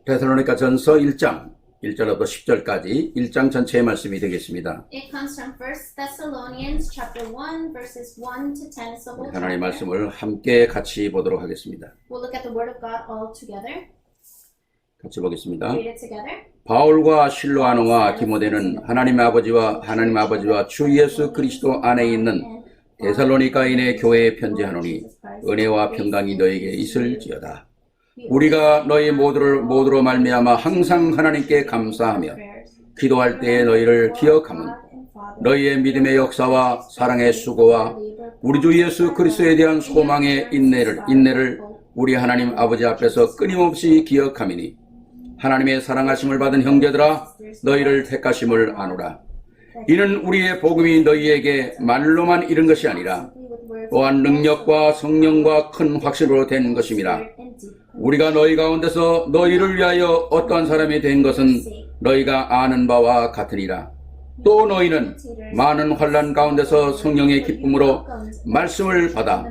데살로니가 전서 1장 1절부터 10절까지 1장 전체의 말씀이 되겠습니다. It comes from 1 Thessalonians chapter 1 verses 1 to 10. It's the whole 하나님의 chapter. 말씀을 함께 같이 보도록 하겠습니다. We'll look at the word of God all together. 같이 보겠습니다. Read it together. 바울과 실로아노와 디모데는 하나님 아버지와 주 예수 그리스도 안에 있는 데살로니가인의 교회에 편지하노니 은혜와 평강이 너에게 있을지어다. 우리가 너희 모두로 말미암아 항상 하나님께 감사하며 기도할 때에 너희를 기억함은 너희의 믿음의 역사와 사랑의 수고와 우리 주 예수 그리스도에 대한 소망의 인내를 우리 하나님 아버지 앞에서 끊임없이 기억함이니 하나님의 사랑하심을 받은 형제들아 너희를 택하심을 아노라. 이는 우리의 복음이 너희에게 말로만 이른 것이 아니라 또한 능력과 성령과 큰 확신으로 된 것임이라. 우리가 너희 가운데서 너희를 위하여 어떠한 사람이 된 것은 너희가 아는 바와 같으니라. 또 너희는 많은 환난 가운데서 성령의 기쁨으로 말씀을 받아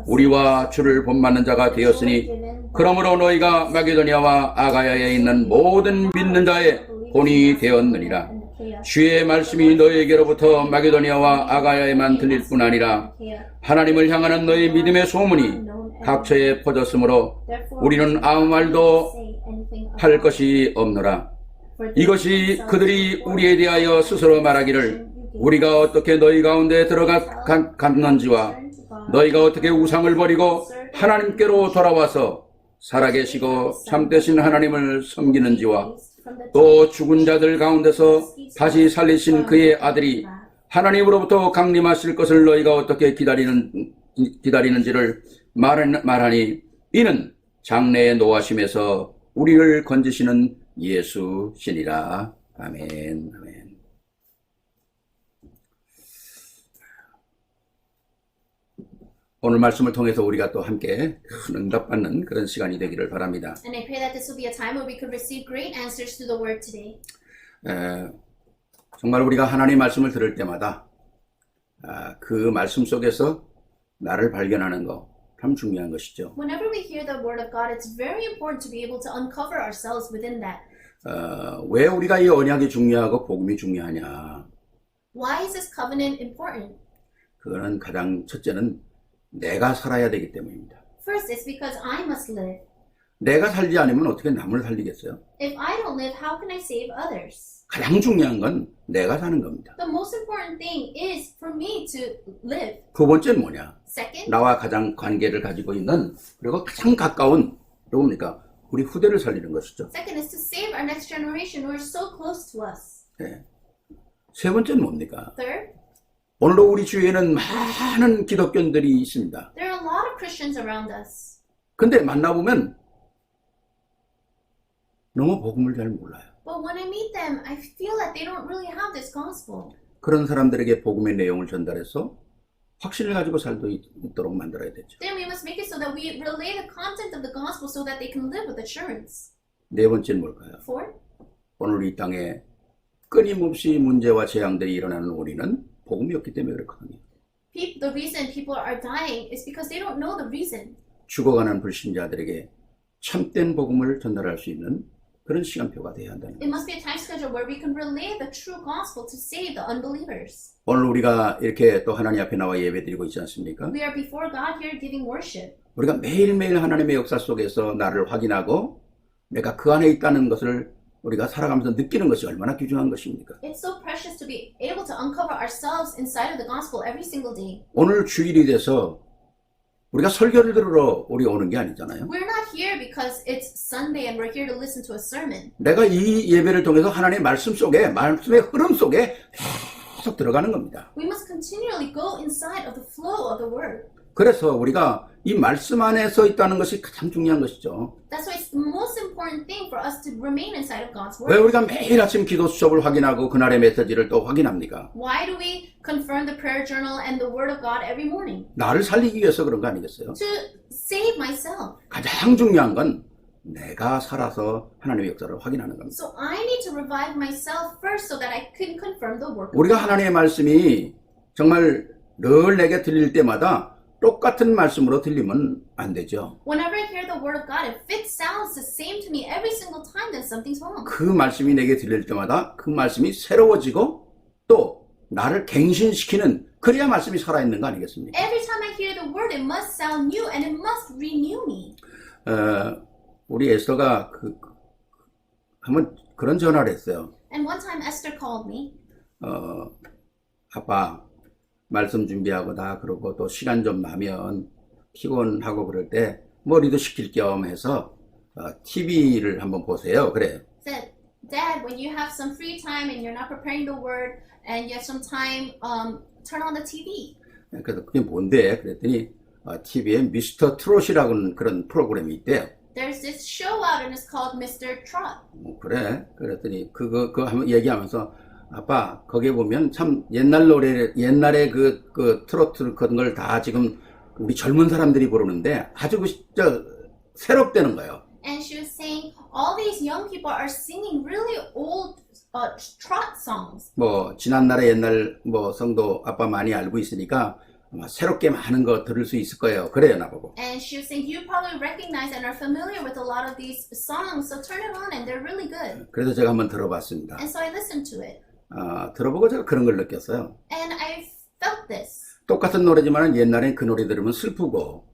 우리와 주를 본받는 자가 되었으니 그러므로 너희가 마게도니아와 아가야에 있는 모든 믿는 자의 본이 되었느니라. 주의 말씀이 너희에게로부터 마게도니아와 아가야에만 들릴 뿐 아니라 하나님을 향하는 너희 믿음의 소문이 각처에 퍼졌으므로 우리는 아무 말도 할 것이 없노라. 이것이 그들이 우리에 대하여 스스로 말하기를 우리가 어떻게 너희 가운데 들어갔는지와 너희가 어떻게 우상을 버리고 하나님께로 돌아와서 살아계시고 참되신 하나님을 섬기는지와 또 죽은 자들 가운데서 다시 살리신 그의 아들이 하나님으로부터 강림하실 것을 너희가 어떻게 기다리는지를 말하니 이는 장래의 노하심에서 우리를 건지시는 예수시니라. 아멘. 아멘. 오늘 말씀을 통해서 우리가 또 함께 큰 응답받는 그런 시간이 되기를 바랍니다. And I pray that this will be a time where we could receive great answers to the word today. 정말 우리가 하나님의 말씀을 들을 때마다 그 말씀 속에서 나를 발견하는 거 참 중요한 것이죠. Whenever we hear the word of God, it's very important to be able to uncover ourselves within that. 왜 우리가 이 언약이 중요하고 복음이 중요하냐? Why is this covenant important? 그거는 가장 첫째는 내가 살아야 되기 때문입니다. First, it's because I must live. 내가 살지 않으면 어떻게 남을 살리겠어요? If I don't live, how can I save others? 가장 중요한 건 내가 사는 겁니다. The most important thing is for me to live. 두 번째는 뭐냐? Second, 나와 가장 관계를 가지고 있는 그리고 가장 가까운 뭡니까? 우리 후대를 살리는 것이죠. second is to save our next generation who are so close to us. 네. 세 번째는 뭡니까? Third, 오늘도 우리 주위에는 많은 기독교인들이 있습니다. there are a lot of Christians around us. 근데 만나보면 너무 복음을 잘 몰라요. But when I meet them, I feel that they don't really have this gospel. 그런 사람들에게 복음의 내용을 전달해서 확신을 가지고 살도 있도록 만들어야 되죠. Then we must make it so that we relay the content of the gospel so that they can live with assurance. 네 번째는 뭘까요? Fourth, 오늘 이 땅에 끊임없이 문제와 재앙들이 일어나는 우리는 복음이 없기 때문에 그렇거든요. the reason people are dying is because they don't know the reason. 죽어가는 불신자들에게 참된 복음을 전달할 수 있는 그런 시간표가 돼야 한다는 It 거예요. must be a time schedule where we can relay the true gospel to save the unbelievers. 오늘 우리가 이렇게 또 하나님 앞에 나와 예배드리고 있지 않습니까? We are before God here giving worship. 우리가 매일매일 하나님의 역사 속에서 나를 확인하고 내가 그 안에 있다는 것을 우리가 살아가면서 느끼는 것이 얼마나 귀중한 것입니까? It's so precious to be able to uncover ourselves inside of the gospel every single day. 오늘 주일이 돼서 우리가 설교를 들으러 우리 오는 게 아니잖아요. We're not here because it's Sunday and we're here to listen to a sermon. 내가 이 예배를 통해서 하나님의 말씀 속에 말씀의 흐름 속에 계속 들어가는 겁니다. We must continually go inside of the flow of the word. 그래서 우리가 이 말씀 안에 서 있다는 것이 가장 중요한 것이죠. That's why it's the most important thing for us to remain inside of God's 왜 word. 우리가 매일 아침 기도 수첩을 확인하고 그날의 메시지를 또 확인합니까? Why do we confirm the prayer journal and the word of God every morning? 나를 살리기 위해서 그런 거 아니겠어요? To save myself. 가장 중요한 건 내가 살아서 하나님의 역사를 확인하는 겁니다. So I need to revive myself first so that I can confirm the work of 우리가 God. 하나님의 말씀이 정말 늘 내게 들릴 때마다 똑같은 말씀으로 들리면 안 되죠. Whenever I hear the word of God, if it sounds the same to me every single time, then something's wrong. 그 말씀이 내게 들릴 때마다 그 말씀이 새로워지고 또 나를 갱신시키는 그래야 말씀이 살아있는 거 아니겠습니까? Every time I hear the word, it must sound new and it must renew me. 우리 에스더가 한번 그런 전화를 했어요. And one time Esther called me. 아빠 말씀 준비하고 다 그러고 또 시간 좀 나면 피곤하고 그럴 때 머리도 식힐 겸 해서 TV를 한번 보세요. 그래. Said, Dad, when you have some free time and you're not preparing the word and you have some time, turn on the TV. 그래서 그게 뭔데? 그랬더니 TV에 미스터 트롯이라는 그런 프로그램이 있대요. There's this show out and it's called Mr. Trot. 그래. 그랬더니 그거 한번 얘기하면서 아빠 거기에 보면 참 옛날 노래 옛날에 그 트로트 그런 걸 다 지금 우리 젊은 사람들이 부르는데 아주 새롭다는 거예요. And she was saying all these young people are singing really old trot songs. 뭐 지난날의 옛날 뭐 성도 아빠 많이 알고 있으니까 아마 새롭게 많은 거 들을 수 있을 거예요. 그래요 나보고. And she was saying you probably recognize and are familiar with a lot of these songs, so turn it on and they're really good. 그래서 제가 한번 들어봤습니다. And so I listened to it. 들어보고 제가 그런 걸 느꼈어요. And I felt this. 똑같은 노래지만 옛날엔 그 노래 들으면 슬프고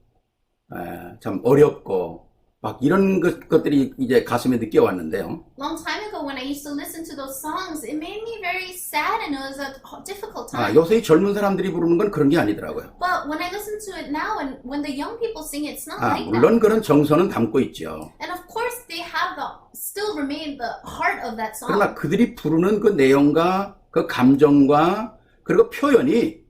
참 어렵고 막 이런 것들이 이제 가슴에 느껴왔는데요. Long time ago when I used to listen to those songs, it made me very sad and it was a difficult time. 요새 이 젊은 사람들이 부르는 건 그런 게 아니더라고요. But when I listen to it now and when the young people sing it, it's not like that. 물론 그런 정서는 담고 있죠. And of course they have still remain the heart of that song. 그러나 그들이 부르는 그 내용과 그 감정과 그리고 표현이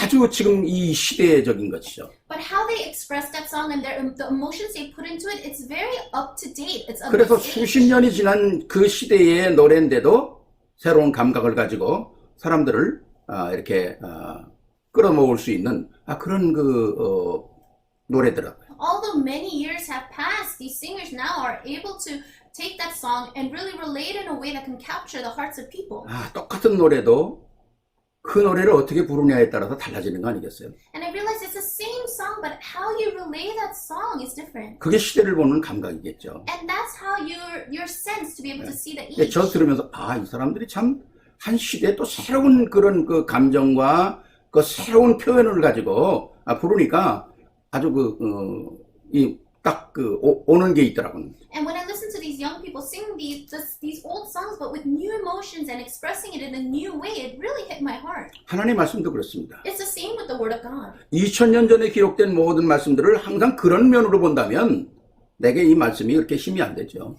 아주 지금 이 시대적인 것이죠. But how they express that song and the emotions they put into it, it's very up to date. It's 그래서 수십 년이 지난 그 시대의 노래인데도 새로운 감각을 가지고 사람들을 이렇게 끌어모을 수 있는 그런 노래더라고요. Although many years have passed, these singers now are able to take that song and really relate in a way that can capture the hearts of people. 똑같은 노래도 그 노래를 어떻게 부르냐에 따라서 달라지는 거 아니겠어요? And I realize it's the same song, but how you relay that song is different. 그게 시대를 보는 감각이겠죠. And that's how you're sensed to be able to see the 네, age. 저 들으면서 이 사람들이 참 한 시대에 또 새로운 그런 그 감정과 그 새로운 표현을 가지고 부르니까 아주 오는 게 있더라고요. And when I listen to these young people sing these old songs, but with new emotions and expressing it in a new way, it really hit my heart. 하나님 말씀도 그렇습니다. It's the same with the Word of God. 2000년 전에 기록된 모든 말씀들을 항상 그런 면으로 본다면 내게 이 말씀이 그렇게 힘이 안 되죠.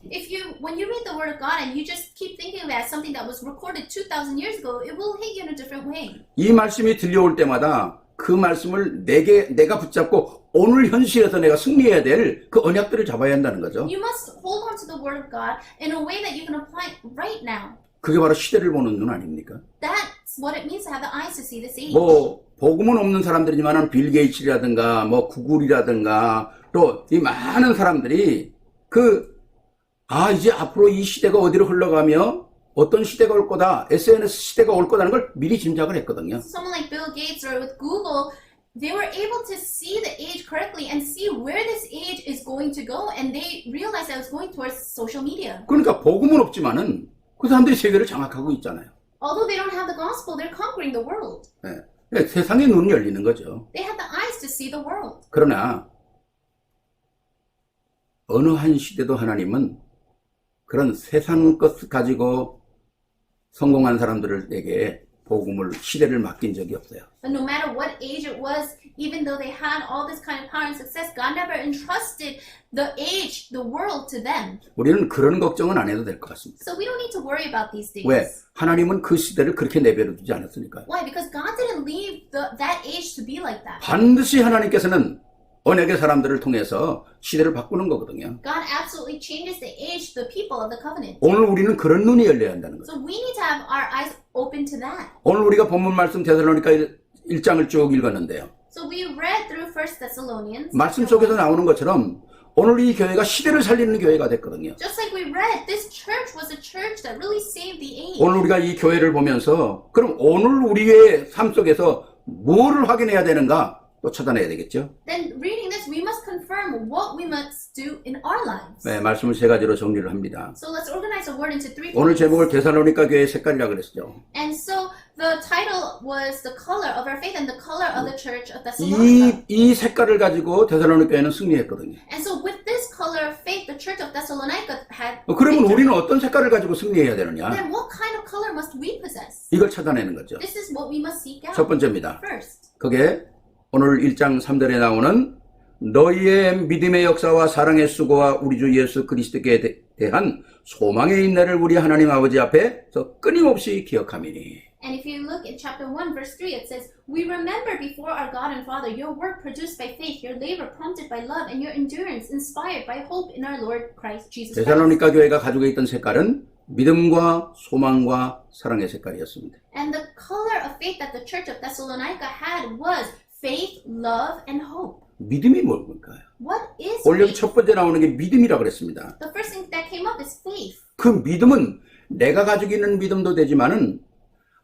When you read the Word of God and you just keep thinking of it as something that was recorded 2,000 years ago, it will hit you in a different way. 이 말씀이 들려올 때마다 그 말씀을 내가 붙잡고 오늘 현실에서 내가 승리해야 될 그 언약들을 잡아야 한다는 거죠. You must hold on to the Word of God in a way that you can apply it right now. 그게 바로 시대를 보는 눈 아닙니까? That's what it means to have the eyes to see this age. 복음은 없는 사람들이지만 빌 게이츠라든가 구글이라든가 또 이 많은 사람들이 이제 앞으로 이 시대가 어디로 흘러가며 어떤 시대가 올 거다, SNS 시대가 올 거다는 걸 미리 짐작을 했거든요. Someone like Bill Gates or with Google, they were able to see the age correctly and see where this age is going to go, and they realized that it was going towards social media. 그러니까 복음은 없지만은 그 사람들이 세계를 장악하고 있잖아요. Although they don't have the gospel, they're conquering the world. 네. 세상의 눈이 열리는 거죠. They have the eyes to see the world. 그러나 어느 한 시대도 하나님은 그런 세상 것 가지고 성공한 사람들에게 복음을 시대를 맡긴 적이 없어요. But no matter what age it was, even though they had all this kind of power and success, God never entrusted the age, the world to them. 우리는 그런 걱정은 안 해도 될 것 같습니다. So we don't need to worry about these things. 왜? 하나님은 그 시대를 그렇게 내버려 두지 않았으니까요. Why? Because God didn't leave that age to be like that. 반드시 하나님께서는 언약의 사람들을 통해서 시대를 바꾸는 거거든요. God absolutely changes the age, the people of the covenant. 오늘 우리는 그런 눈이 열려야 한다는 거죠. So we need to have our eyes open to that. 오늘 우리가 본문 말씀 데살로니가 1장을 쭉 읽었는데요. So we read through 1 Thessalonians. 말씀 속에서 나오는 것처럼 오늘 이 교회가 시대를 살리는 교회가 됐거든요. Just like we read, this church was a church that really saved the age. 오늘 우리가 이 교회를 보면서 그럼 오늘 우리의 삶 속에서 뭐를 확인해야 되는가? 또 찾아내야 되겠죠. then reading this, we must confirm what we must do in our lives. 네, 말씀을 세 가지로 정리를 합니다. So let's organize the word into 3 오늘 points. 제목을 데살로니가 교회의 색깔이라고 그랬죠. And so the title was the color of our faith and the color of the church of Thessalonica. 이 색깔을 가지고 데살로니가 교회는 승리했거든요. And so with this color of faith, the church of Thessalonica had 그러면 victory. 우리는 어떤 색깔을 가지고 승리해야 되느냐? Then what kind of color must we possess? 이걸 찾아내는 거죠. This is what we must seek out. 첫 번째입니다. First, 그게 오늘 1장 3절에 나오는 너희의 믿음의 역사와 사랑의 수고와 우리 주 예수 그리스도께 대한 소망의 인내를 우리 하나님 아버지 앞에서 끊임없이 기억하미니. and if you look in chapter 1, verse 3, it says, we remember before our God and Father your work produced by faith, your labor prompted by love, and your endurance inspired by hope in our Lord Christ Jesus Christ. 데살로니가 교회가 가지고 있던 색깔은 믿음과 소망과 사랑의 색깔이었습니다. And the color of faith that the church of Thessalonica had was faith, love, and hope. 믿음이 뭘까요? What is 오늘 여기 faith? 첫 번째 나오는 게 믿음이라고 그랬습니다. The first thing that came up is faith. 그 믿음은 내가 가지고 있는 믿음도 되지만은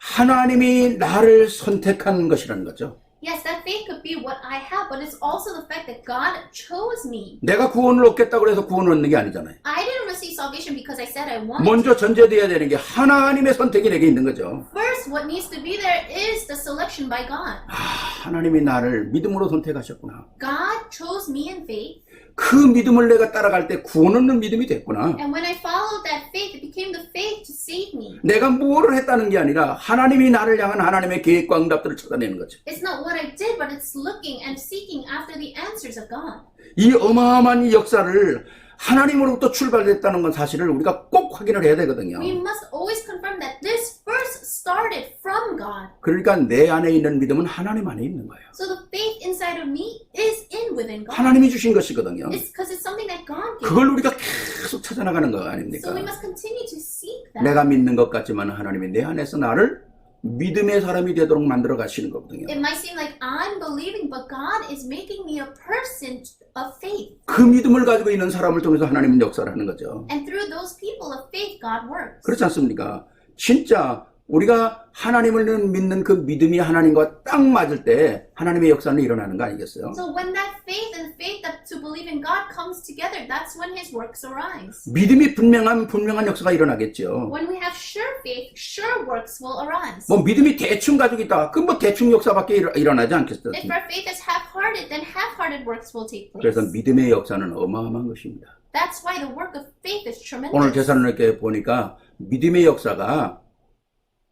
하나님이 나를 선택한 것이라는 거죠. Yes, that faith could be what I have, but it's also the fact that God chose me. 내가 구원을 얻겠다고 해서 구원을 얻는 게 아니잖아요. I didn't receive salvation because I said I wanted. 먼저 전제되어야 되는 게 하나님의 선택이 내게 있는 거죠. First, what needs to be there is the selection by God. 하나님이 나를 믿음으로 선택하셨구나. God chose me in faith, 그 믿음을 내가 따라갈 때 구원 얻는 믿음이 됐구나. and when I followed that faith, it became the faith to save me. 내가 뭐를 했다는 게 아니라 하나님이 나를 향한 하나님의 계획과 응답들을 찾아내는 거죠. It's not what I did, but it's looking and seeking after the answers of God. 이 어마어마한 이 역사를 하나님으로부터 출발됐다는 건 사실을 우리가 꼭 확인을 해야 되거든요. We must always confirm that this first started from God. 그러니까 내 안에 있는 믿음은 하나님 안에 있는 거예요. So the faith inside of me is in within God. 하나님이 주신 것이거든요. It's because it's something that God gave. 그걸 우리가 계속 찾아나가는 거 아닙니까? So we must continue to seek that. 내가 믿는 것 같지만 하나님이 내 안에서 나를 믿음의 사람이 되도록 만들어 가시는 거거든요. It might seem like I'm believing, but God is making me a person of faith. 그 믿음을 가지고 있는 사람을 통해서 하나님은 역사를 하는 거죠. And through those people of faith, God works. 그렇지 않습니까? 진짜 우리가 하나님을 믿는 그 믿음이 하나님과 딱 맞을 때 하나님의 역사는 일어나는 거 아니겠어요? So when that faith and faith that to believe in God comes together, that's when His works arise. 믿음이 분명한 역사가 일어나겠죠. When we have sure faith, sure works will arise. 뭐 믿음이 대충 가지고 있다. 그럼 뭐 대충 역사밖에 일어나지 않겠어요? If our faith is half-hearted, then half-hearted works will take place. 그래서 믿음의 역사는 어마어마한 것입니다. That's why the work of faith is tremendous. 오늘 데살로니가에 보니까 믿음의 역사가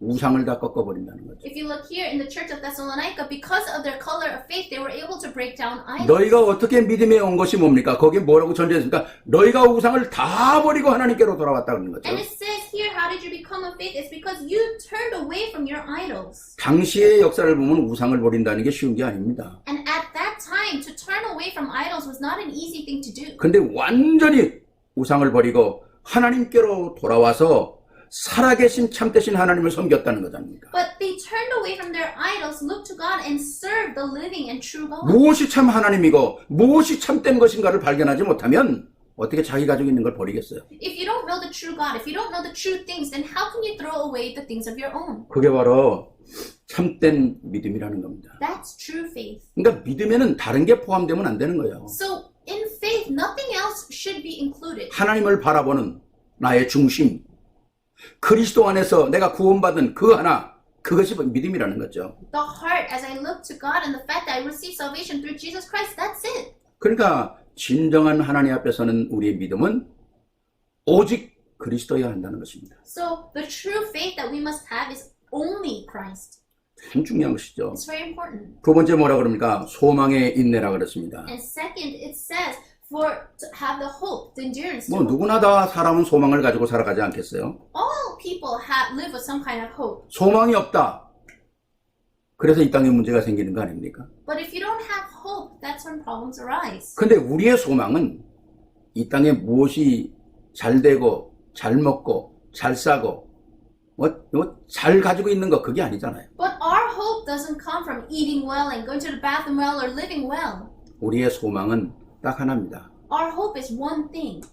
우상을 다 꺾어버린다는 거죠. If you look here in the church of Thessalonica, because of their color of faith, they were able to break down idols. 너희가 어떻게 믿음에 온 것이 뭡니까? 거기에 뭐라고 전제했습니까? 너희가 우상을 다 버리고 하나님께로 돌아왔다는 거죠. And it says here, how did you become a faith? It's because you turned away from your idols. 당시의 역사를 보면 우상을 버린다는 게 쉬운 게 아닙니다. And at that time, to turn away from idols was not an easy thing to do. 근데 완전히 우상을 버리고 하나님께로 돌아와서 살아계신 참되신 하나님을 섬겼다는 거지 않습니까? But they turned away from their idols, looked to God, and served the living and true God. 무엇이 참 하나님이고 무엇이 참된 것인가를 발견하지 못하면 어떻게 자기 가지고 있는 걸 버리겠어요? If you don't know the true God, if you don't know the true things, then how can you throw away the things of your own? 그게 바로 참된 믿음이라는 겁니다. That's true faith. 그러니까 믿음에는 다른 게 포함되면 안 되는 거예요. So in faith, nothing else should be included. 하나님을 바라보는 나의 중심, 그리스도 안에서 내가 구원받은 그 하나, 그것이 믿음이라는 거죠. The heart, as I look to God, and the fact that I receive salvation through Jesus Christ, that's it. 그러니까 진정한 하나님 앞에서는 우리의 믿음은 오직 그리스도여야 한다는 것입니다. So the true faith that we must have is only Christ. 참 중요한 것이죠. It's very important. 두 번째 뭐라 그럽니까? 소망의 인내라 그랬습니다. And second, it says for to have the hope, the endurance. 뭐 누구나 다 사람은 소망을 가지고 살아가지 않겠어요? All people live with some kind of hope. 소망이 없다. 그래서 이 땅에 문제가 생기는 거 아닙니까? But if you don't have hope, that's when problems arise. 근데 우리의 소망은 이 땅에 무엇이 잘 되고 잘 먹고 잘 싸고 잘 가지고 있는 거 그게 아니잖아요. But our hope doesn't come from eating well and going to the bathroom well or living well. 우리의 소망은 딱 하나입니다. Our hope is one thing.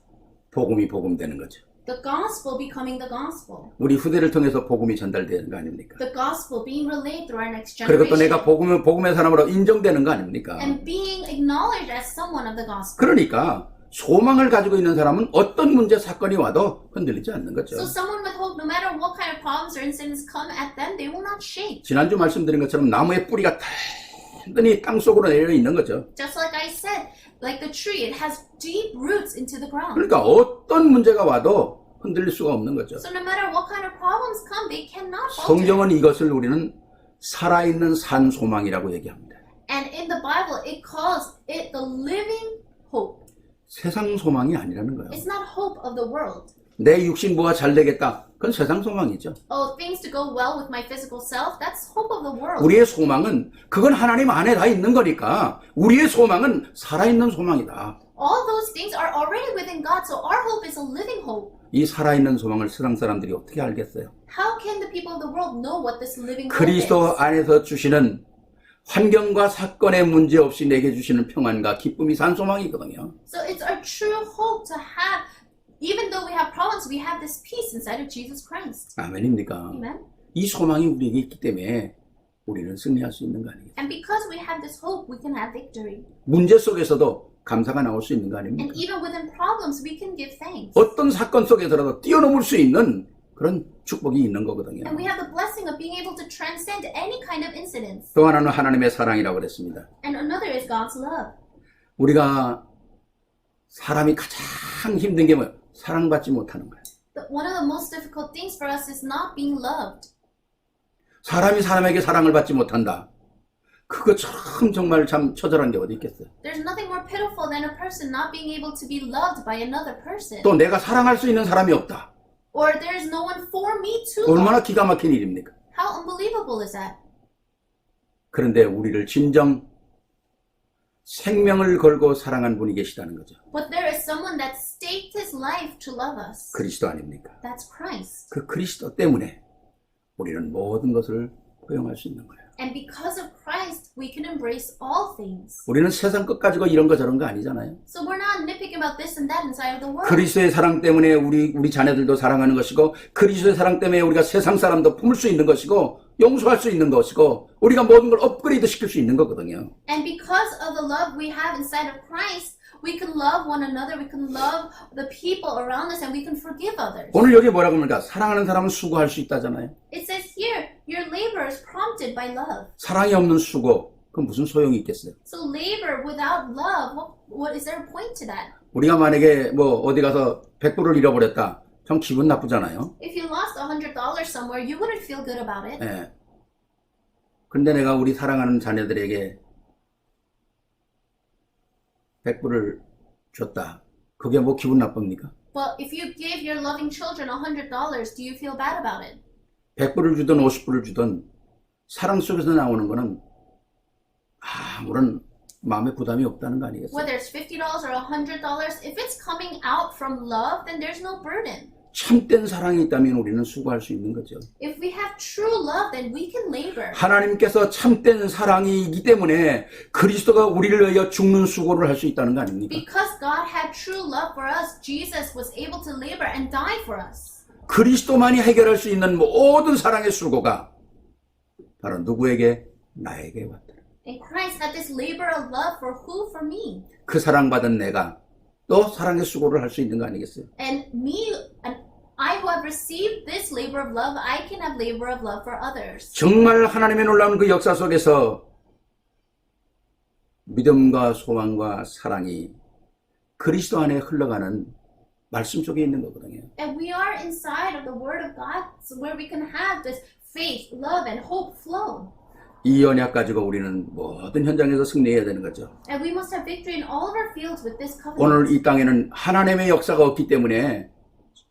복음이 복음되는 거죠. The gospel becoming the gospel. 우리 후대를 통해서 복음이 전달되는 거 아닙니까? The gospel being relayed through our next 그리고 또 generation. 내가 복음의 사람으로 인정되는 거 아닙니까? And being acknowledged as someone of the gospel. 그러니까 소망을 가지고 있는 사람은 어떤 문제 사건이 와도 흔들리지 않는 거죠. So someone with hope, no matter what kind of problems or incidents come at them, they will not shake. 지난주 말씀드린 것처럼 나무의 뿌리가 단단히 땅 속으로 내려 있는 거죠. Just like I said, like the tree, it has deep roots into the ground. 그러니까 어떤 문제가 와도 흔들릴 수가 없는 거죠. So no matter what kind of problems come, they cannot falter. 성경은 이것을 우리는 살아있는 산 소망이라고 얘기합니다. And in the Bible, it calls it the living hope. 세상 소망이 아니라는 거예요. It's not hope of the world. 내 육신 뭐가 잘 되겠다. 그건 세상 소망이죠. Oh, things to go well with my physical self, that's hope of the world. 우리의 소망은 그건 하나님 안에 다 있는 거니까 우리의 소망은 살아있는 소망이다. All those things are already within God, so our hope is a living hope. 이 살아있는 소망을 세상 사람들이 어떻게 알겠어요? How can the people of the world know what this living hope 그리스도 is? 안에서 주시는 환경과 사건의 문제 없이 내게 주시는 평안과 기쁨이 산 소망이거든요. So it's our true hope to have, even though we have problems, we have this peace inside of Jesus Christ. 아멘입니까? Amen? 이 소망이 우리에게 있기 때문에 우리는 승리할 수 있는 거 아니겠어요? And because we have this hope, we can have victory. 문제 속에서도 감사가 나올 수 있는 거 And 아닙니까? even within problems, we can give thanks. 어떤 사건 속에서라도 뛰어넘을 수 있는 그런 축복이 있는 거거든요. And we have the blessing of being able to transcend any kind of incidents. 또 하나는 하나님의 사랑이라고 그랬습니다. And another is God's love. 우리가 사람이 가장 힘든 게 뭐예요? 사랑받지 못하는 거예요. One of the most difficult things for us is not being loved. 사람이 사람에게 사랑을 받지 못한다. 그거 정말 참 처절한 게 어디 있겠어요. There's nothing more pitiful than a person not being able to be loved by another person. 또 내가 사랑할 수 있는 사람이 없다. Or there's no one for me to 얼마나 love. 기가 막힌 일입니까? How unbelievable is that? 그런데 우리를 진정 생명을 걸고 사랑한 분이 계시다는 거죠. But there is someone that staked his life to love us. 그리스도 아닙니까? That's Christ. 그 그리스도 때문에 우리는 모든 것을 포용할 수 있는 거예요. And because of Christ, we can embrace all things. 우리는 세상 것 가지고 이런 거 저런 거 아니잖아요. So we're not nitpicking about this and that inside of the world. 그리스도의 사랑 때문에 우리 자녀들도 사랑하는 것이고 그리스도의 사랑 때문에 우리가 세상 사람도 품을 수 있는 것이고 용서할 수 있는 것이고 우리가 모든 걸 업그레이드 시킬 수 있는 거거든요. And because of the love we have inside of Christ, we can love one another, we can love the people around us, and we can forgive others. 오늘 여기 뭐라고 합니까? 사랑하는 사람은 수고할 수 있다잖아요. It says here, your labor is prompted by love. 사랑이 없는 수고, 그건 무슨 소용이 있겠어요? So labor without love, what is there a point to that? 우리가 만약에 뭐 어디 가서 100불을 잃어버렸다. 참 기분 나쁘잖아요. If you lost $100 somewhere, you wouldn't feel good about it. 예. 근데 내가 우리 사랑하는 자녀들에게 100불을 줬다. 그게 뭐 기분 나쁩니까? But if you give your loving children $100, do you feel bad about it? 100불을 주든 50불을 주든 사랑 속에서 나오는 거는 아무런 마음에 부담이 없다는 거 아니겠어요? Whether it's $50 or $100, if it's coming out from love, then there's no burden. 참된 사랑이 있다면 우리는 수고할 수 있는 거죠. If we have true love, then we can labor. 하나님께서 참된 사랑이기 때문에 그리스도가 우리를 위하여 죽는 수고를 할 수 있다는 거 아닙니까? Because God had true love for us, Jesus was able to labor and die for us. 그리스도만이 해결할 수 있는 모든 사랑의 수고가 바로 누구에게? 나에게 왔다. And Christ had this labor of love for who? For me. 그 사랑받은 내가 또 사랑의 수고를 할 수 있는 거 아니겠어요? And me, and I who have received this labor of love, I can have labor of love for others. 정말 하나님의 놀라운 그 역사 속에서 믿음과 소망과 사랑이 그리스도 안에 흘러가는 말씀 속에 있는 거거든요. And we are inside of the Word of God, so where we can have this faith, love, and hope flow. 이 언약 가지고 우리는 모든 현장에서 승리해야 되는 거죠. And we must have victory in all of our fields with this covenant. 오늘 이 땅에는 하나님의 역사가 없기 때문에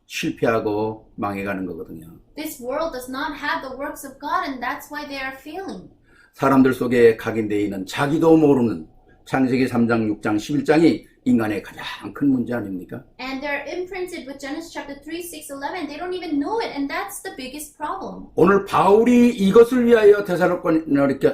실패하고 망해가는 거거든요. This world does not have the works of God, and that's why they are failing. 사람들 속에 각인되어 있는 자기도 모르는 창세기 3장, 6장, 11장이 인간의 가장 큰 문제 아닙니까? And they're imprinted with Genesis chapter 3, 6, 11. They don't even know it, and that's the biggest problem. 오늘 바울이 이것을 위하여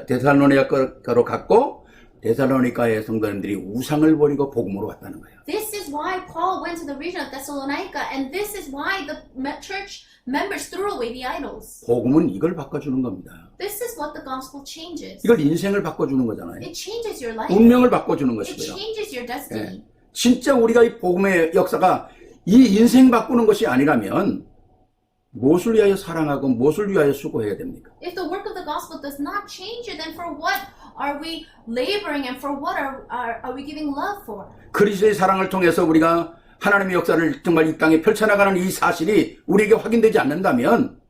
데살로니가로 갔고 데살로니가의 성도님들이 우상을 버리고 복음으로 왔다는 거예요. This is why Paul went to the region of Thessalonica, and this is why the church members threw away the idols. 복음은 이걸 바꿔주는 겁니다. This is what the gospel changes. 이걸 인생을 바꿔주는 거잖아요. It changes your life. 운명을 바꿔주는 It 것이고요. changes your destiny. 진짜 우리가 이 복음의 역사가 이 인생 바꾸는 것이 아니라면 무엇을 위하여 사랑하고 무엇을 위하여 수고해야 됩니까? If the work of the gospel does not change you, then for what are we laboring and for what are we giving love for? 그리스도의 사랑을 통해서 우리가 하나님의 역사를 정말 이 땅에 펼쳐나가는 이 사실이 우리에게 확인되지 않는다면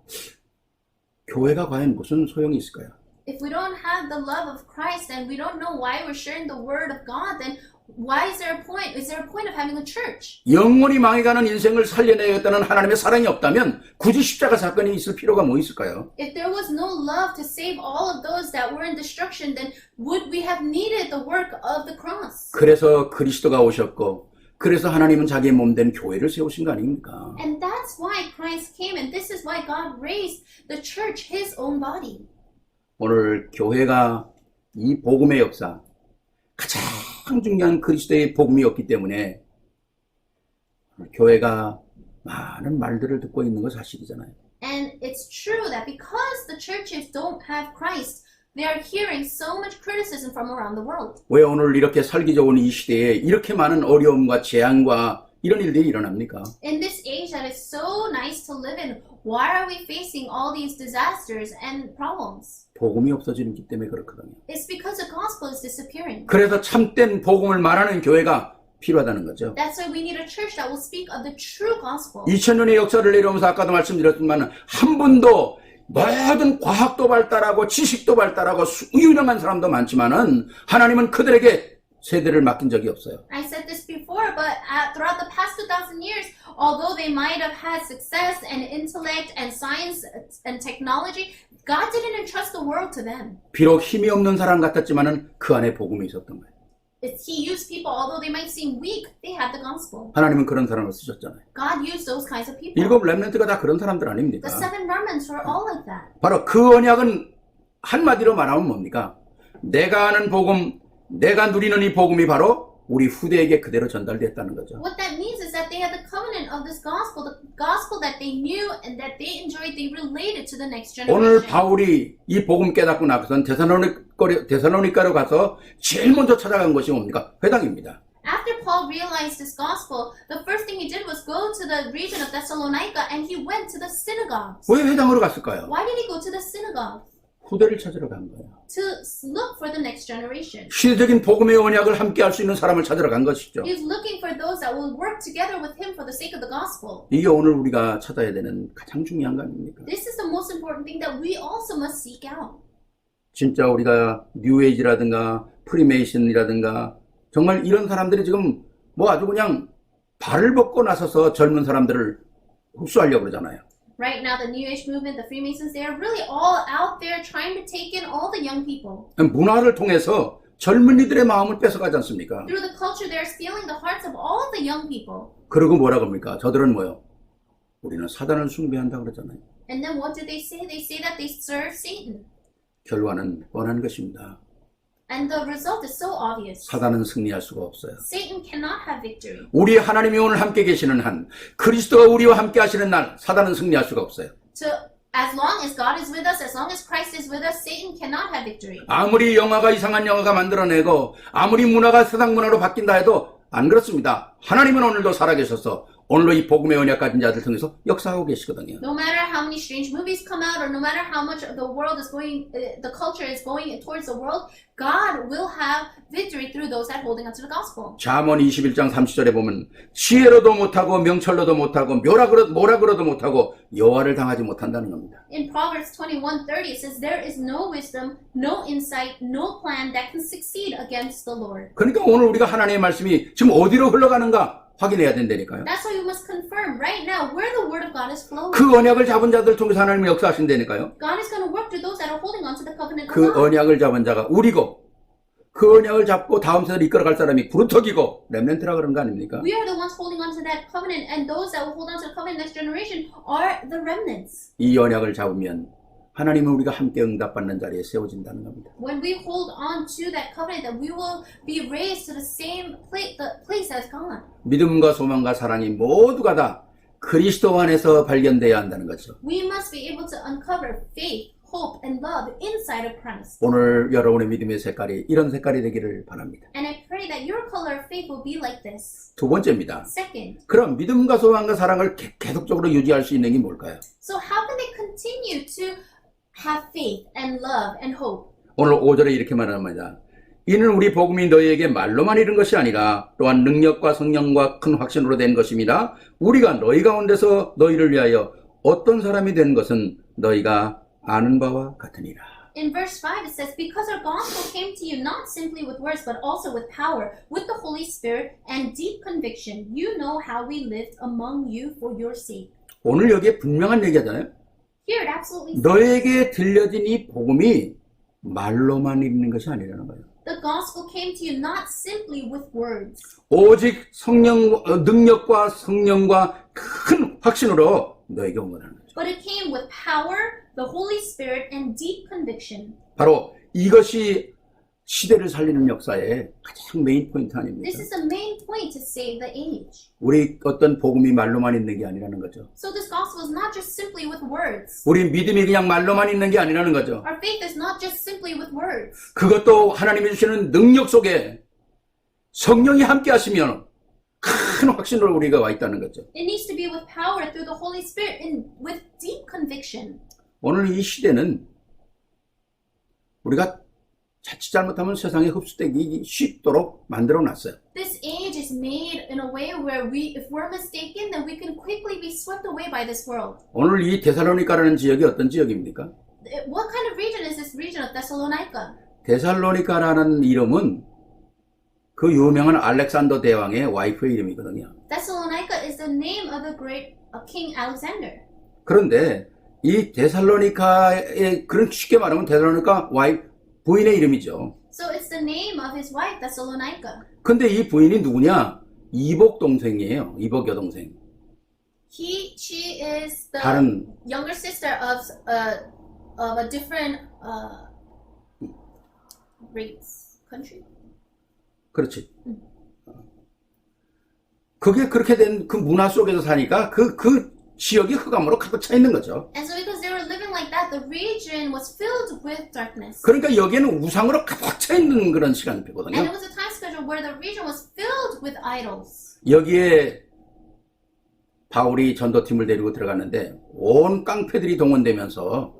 교회가 과연 무슨 소용이 있을까요? If we don't have the love of Christ and we don't know why we're sharing the word of God, then why is there a point? Is there a point of having a church? 영원히 망해가는 인생을 살려내겠다는 하나님의 사랑이 없다면 굳이 십자가 사건이 있을 필요가 뭐 있을까요? If there was no love to save all of those that were in destruction, then would we have needed the work of the cross? 그래서 그리스도가 오셨고 그래서 하나님은 자기의 몸된 교회를 세우신 거 아닙니까? And that's why Christ came, and this is why God raised the church, His own body. 오늘 교회가 이 복음의 역사 가장 중요한 그리스도의 복음이었기 때문에 교회가 많은 말들을 듣고 있는 건 사실이잖아요. And it's true that because the churches don't have Christ, they are hearing so much criticism from around the world. 왜 오늘 이렇게 살기 좋은 이 시대에 이렇게 많은 어려움과 재앙과 이런 일들이 일어납니까? In this age that is so nice to live in, why are we facing all these disasters and problems? 복음이 없어지기 때문에 그렇거든요. It's because the gospel is disappearing. 그래서 참된 복음을 말하는 교회가 필요하다는 거죠. That's why we need a church that will speak of the true gospel. 2000년의 역사를 내려오면서 아까도 말씀드렸지만 한 분도 모든 과학도 발달하고 지식도 발달하고 유능한 사람도 많지만은 하나님은 그들에게 세대를 맡긴 적이 없어요. I said this before, but throughout the past 2,000 years, although they might have had success and intellect and science and technology, God didn't entrust the world to them. 비록 힘이 없는 사람 같았지만은 그 안에 복음이 있었던 거예요. He used people, although they might seem weak, they had the gospel. 하나님은 그런 사람을 쓰셨잖아요. God used those kinds of people. 일곱 렘넌트가 다 그런 사람들 아닙니까? The seven remnants were all like that. 바로 그 언약은 한마디로 말하면 뭡니까? 내가 아는 복음, 내가 누리는 이 복음이 바로 우리 후대에게 그대로 전달됐다는 거죠. What that means is that they had the covenant of this gospel, the gospel that they knew and that they enjoyed, they related to the next 오늘 generation. 바울이 이 복음 깨닫고 나서는 데살로니가로 가서 제일 먼저 찾아간 것이 뭡니까? 회당입니다. After Paul realized this gospel, the first thing he did was go to the region of Thessalonica and he went to the synagogues. 왜 회당으로 갔을까요? Why did he go to the synagogue? 후대를 찾으러 간 거예요. To look for the next generation. 시대적인 복음의 언약을 함께 할 수 있는 사람을 찾으러 간 것이죠. He's looking for those that will work together with him for the sake of the gospel. 이게 오늘 우리가 찾아야 되는 가장 중요한 거 아닙니까? This is the most important thing that we also must seek out. 진짜 우리가 뉴에이지라든가 프리메이슨이라든가 정말 이런 사람들이 지금 뭐 아주 그냥 발을 벗고 나서서 젊은 사람들을 흡수하려고 그러잖아요. Right now, the New Age movement, the Freemasons, they are really all out there trying to take in all the young people. 문화를 통해서 젊은이들의 마음을 뺏어가지 않습니까? Through the culture, they are stealing the hearts of all the young people. 그러고 뭐라고 합니까? 저들은 뭐요? 우리는 사단을 숭배한다 그러잖아요. And then what do they say? They say that they serve Satan. 결과는 뻔한 것입니다. And the result is so obvious. 사단은 승리할 수가 없어요. Satan cannot have victory. 우리 하나님이 오늘 함께 계시는 한, 그리스도가 우리와 함께 하시는 날, 사단은 승리할 수가 없어요. As long as God is with us, as long as Christ is with us, Satan cannot have victory. 아무리 영화가 이상한 영화가 만들어내고 아무리 문화가 세상 문화로 바뀐다 해도 안 그렇습니다. 하나님은 오늘도 살아계셔서 오늘도 이 복음의 언약 가진 자들 통해서 역사하고 계시거든요. No matter how many strange movies come out, or no matter how much the world is going, the culture is going towards the world, God will have victory through those that holding onto the gospel. 잠언 21장 30절에 보면 지혜로도 못하고 명철로도 못하고 뭐라 그러도 못하고 여호와를 당하지 못한다는 겁니다. In Proverbs 21:30, it says, "There is no wisdom, no insight, no plan that can succeed against the Lord." 그러니까 오늘 우리가 하나님의 말씀이 지금 어디로 흘러가는가 확인해야 된다니까요. That's why you must confirm right now where the word of God is flowing. 그 언약을 잡은 자들 통해서 하나님이 역사하신다니까요. God is going to work through those that are holding on to the covenant of 그 God. 언약을 잡은 자가 우리고 그 언약을 잡고 다음 세대를 이끌어갈 사람이 구루터기고 렘넌트라 그런 거 아닙니까? We are the ones holding on to that covenant, and those that will hold on to the covenant next generation are the remnants. 이 언약을 잡으면 하나님은 우리가 함께 응답받는 자리에 세워진다는 겁니다. When we hold on to that covenant, that we will be raised to the same place as God. 믿음과 소망과 사랑이 모두가 다 그리스도 안에서 발견돼야 한다는 거죠. We must be able to uncover faith, hope, and love inside of Christ. 오늘 여러분의 믿음의 색깔이 이런 색깔이 되기를 바랍니다. And I pray that your color of faith will be like this. 두 번째입니다. Second, 그럼 믿음과 소망과 사랑을 계속적으로 유지할 수 있는 게 뭘까요? so how can they continue to have faith and love and hope? 오늘 5절에 이렇게 말합니다. 이는 우리 복음이 너희에게 말로만 이른 것이 아니라 또한 능력과 성령과 큰 확신으로 된 것입니다. 우리가 너희 가운데서 너희를 위하여 어떤 사람이 된 것은 너희가 아는 바와 같으니라. In verse 5 it says, because our gospel came to you not simply with words but also with power, with the Holy Spirit and deep conviction. You know how we lived among you for your sake. 오늘 여기에 분명한 얘기하잖아요. Here it absolutely says, 너에게 들려진 이 복음이 말로만 읽는 것이 아니라는 거예요. the gospel came to you not simply with words, 오직 능력과 성령과 큰 확신으로 너에게 온 거라는 거죠. but it came with power, the Holy Spirit, and deep conviction. 바로 이것이 시대를 살리는 역사의 가장 메인 포인트 아닙니까? This is the main point to save the age. 우리 어떤 복음이 말로만 있는 게 아니라는 거죠. So this gospel is not just simply with words. 우리 믿음이 그냥 말로만 있는 게 아니라는 거죠. Our faith is not just simply with words. 그것도 하나님이 주시는 능력 속에 성령이 함께 하시면 큰 확신으로 우리가 와 있다는 거죠. It needs to be with power through the Holy Spirit and with deep conviction. 오늘 이 시대는 우리가 자칫 잘못하면 세상에 흡수되기 쉽도록 만들어 놨어요. This age is made in a way where if we're mistaken, then we can quickly be swept away by this world. 오늘 이 데살로니가라는 지역이 어떤 지역입니까? What kind of region is this region of Thessalonica? 데살로니가라는 이름은 그 유명한 알렉산더 대왕의 와이프의 이름이거든요. Thessalonica is the name of the great King Alexander. 그런데 이 데살로니카의 그런 쉽게 말하면 데살로니카 와이프 부인의 이름이죠. So it's the name of his wife, Thessalonica. 근데 이 부인이 누구냐? 이복 동생이에요. 이복 여동생. She is the 다른 younger sister of a different race country. 그렇지. 그게 그렇게 된 그 문화 속에서 사니까 그 지역이 흑암으로 가득 차 있는 거죠. And so because they were living like that, the region was filled with darkness. 그러니까 여기에는 우상으로 가득 차 있는 그런 시간표거든요. And it was a time schedule where the region was filled with idols. 여기에 바울이 전도팀을 데리고 들어갔는데 온 깡패들이 동원되면서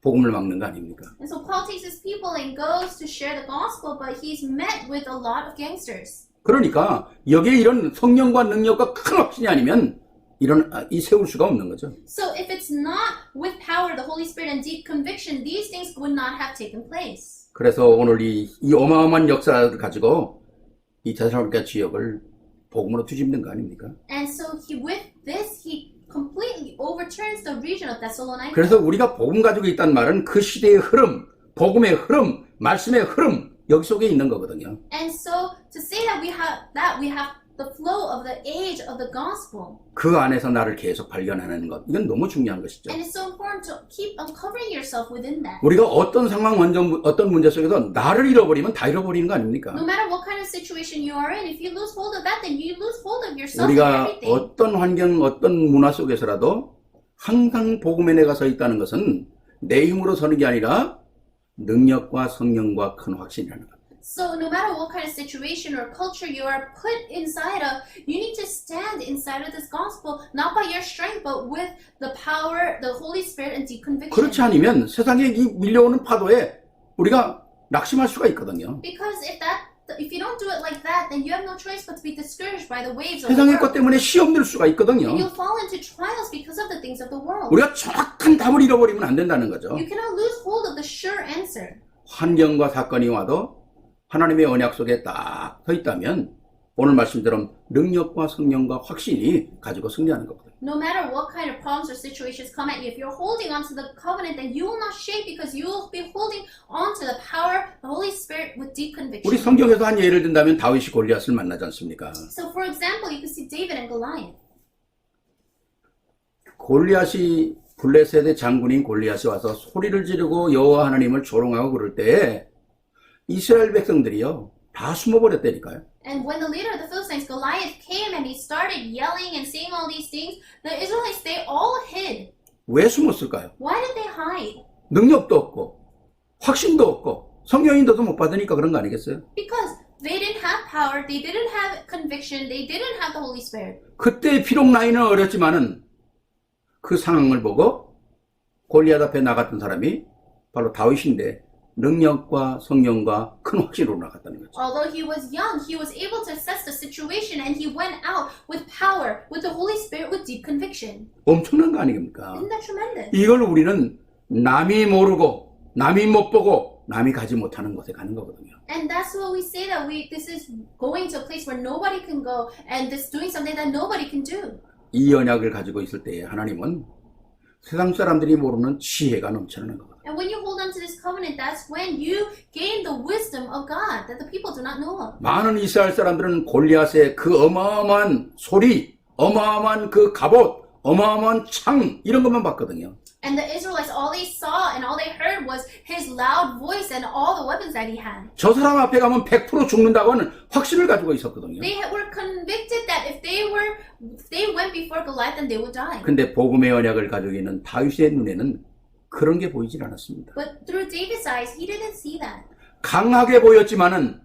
복음을 막는 거 아닙니까? And so Paul takes his people and goes to share the gospel, but he's met with a lot of gangsters. 그러니까 여기에 이런 성령과 능력과 큰 확신이 아니면 이 세울 수가 없는 거죠. So if it's not with power, the Holy Spirit, and deep conviction, these things would not have taken place. 그래서 오늘 이 어마어마한 역사를 가지고 이 데살로니가 지역을 복음으로 뒤집는 거 아닙니까? And so with this, he completely overturns the region of Thessalonica. 그래서 우리가 복음 가지고 있다는 말은 그 시대의 흐름, 복음의 흐름, 말씀의 흐름 여기 속에 있는 거거든요. And so to say that we have the flow of the age of the gospel. 그 안에서 나를 계속 발견하는 것, 이건 너무 중요한 것이죠. And it's so important to keep uncovering yourself within that. 우리가 어떤 상황, 어떤 문제 속에서 나를 잃어버리면 다 잃어버리는 거 아닙니까? No matter what kind of situation you are in, if you lose hold of that, then you lose hold of yourself and 우리가 everything. 어떤 환경, 어떤 문화 속에서라도 항상 복음에 내가 서 있다는 것은 내 힘으로 서는 게 아니라 능력과 성령과 큰 확신이라는 것. So no matter what kind of situation or culture you are put inside of, you need to stand inside of this gospel, not by your strength, but with the power, the Holy Spirit, and deep conviction. 그렇지 않으면 세상에 이 밀려오는 파도에 우리가 낙심할 수가 있거든요. Because if you don't do it like that, then you have no choice but to be discouraged by the waves of the 세상의 것 world. 때문에 시험 들 수가 있거든요. And you'll fall into trials because of the things of the world. 우리가 정확한 답을 잃어버리면 안 된다는 거죠. You cannot lose hold of the sure answer. 환경과 사건이 와도 하나님의 언약 속에 딱 서 있다면 오늘 말씀처럼 능력과 성령과 확신이 가지고 승리하는 거거든요. No matter what kind of problems or situations come at you, if you're holding on to the covenant, then you will not shake because you will be holding on to the power, the Holy Spirit with deep conviction. 우리 성경에서 한 예를 든다면 다윗이 골리앗을 만나지 않습니까? So for example, you can see David and Goliath. 골리앗이 블레셋의 장군인 골리앗이 와서 소리를 지르고 여호와 하나님을 조롱하고 그럴 때 이스라엘 백성들이요 다 숨어버렸다니까요. And when the leader of the Philistines, Goliath, came and he started yelling and saying all these things, the Israelites, they all hid. 왜 숨었을까요? Why did they hide? 능력도 없고 확신도 없고 성령인도도 못 받으니까 그런 거 아니겠어요? Because they didn't have power, they didn't have conviction, they didn't have the Holy Spirit. 그때 비록 나이는 어렸지만은 그 상황을 보고 골리앗 앞에 나갔던 사람이 바로 다윗인데 능력과 성령과 큰 확신으로 나갔다는 거죠. Although he was young, he was able to assess the situation and he went out with power, with the Holy Spirit, with deep conviction. 엄청난 거 아닙니까? Isn't that tremendous? 이걸 우리는 남이 모르고 남이 못 보고 남이 가지 못하는 곳에 가는 거거든요. And that's what we say that this is going to a place where nobody can go and this doing something that nobody can do. 이 언약을 가지고 있을 때에 하나님은 세상 사람들이 모르는 지혜가 넘치는 거거든요. And when you hold on to this covenant, that's when you gain the wisdom of God that the people do not know of. 많은 이스라엘 사람들은 골리앗의 그 어마어마한 소리, 어마어마한 그 갑옷, 어마어마한 창 이런 것만 봤거든요. And the Israelites, all they saw and all they heard was his loud voice and all the weapons that he had. 저 사람 앞에 가면 100% 죽는다고 하는 확신을 가지고 있었거든요. They were convicted that if they went before Goliath, then they would die. 근데 복음의 언약을 가지고 있는 다윗의 눈에는 그런 게 보이질 않았습니다. But through David's eyes, he didn't see that. 강하게 보였지만은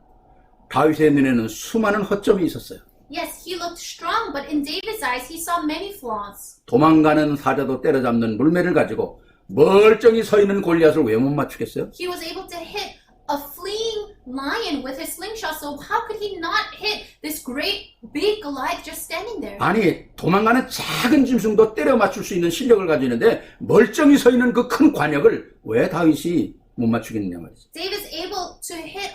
다윗의 눈에는 수많은 허점이 있었어요. Yes, he looked strong, but in David's eyes, he saw many flaws. 도망가는 사자도 때려잡는 물매를 가지고 멀쩡히 서 있는 골리앗을 왜 못 맞추겠어요? He was able to hit a fleeing lion with his slingshot, so how could he not hit this great big Goliath just standing there? 아니 도망가는 작은 짐승도 때려 맞출 수 있는 실력을 가지고 있는데 멀쩡히 서 있는 그 큰 관역을 왜 다윗이 못 맞추겠느냐 말이죠. David's able to hit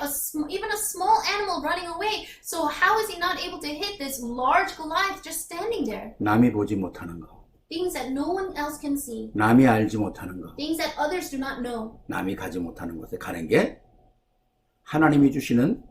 even a small animal running away, so how is he not able to hit this large Goliath just standing there? 남이 보지 못하는 거, Things that no one else can see, 남이 알지 못하는 거, things that others do not know. 남이 가지 못하는 곳에 가는 게 하나님이 주시는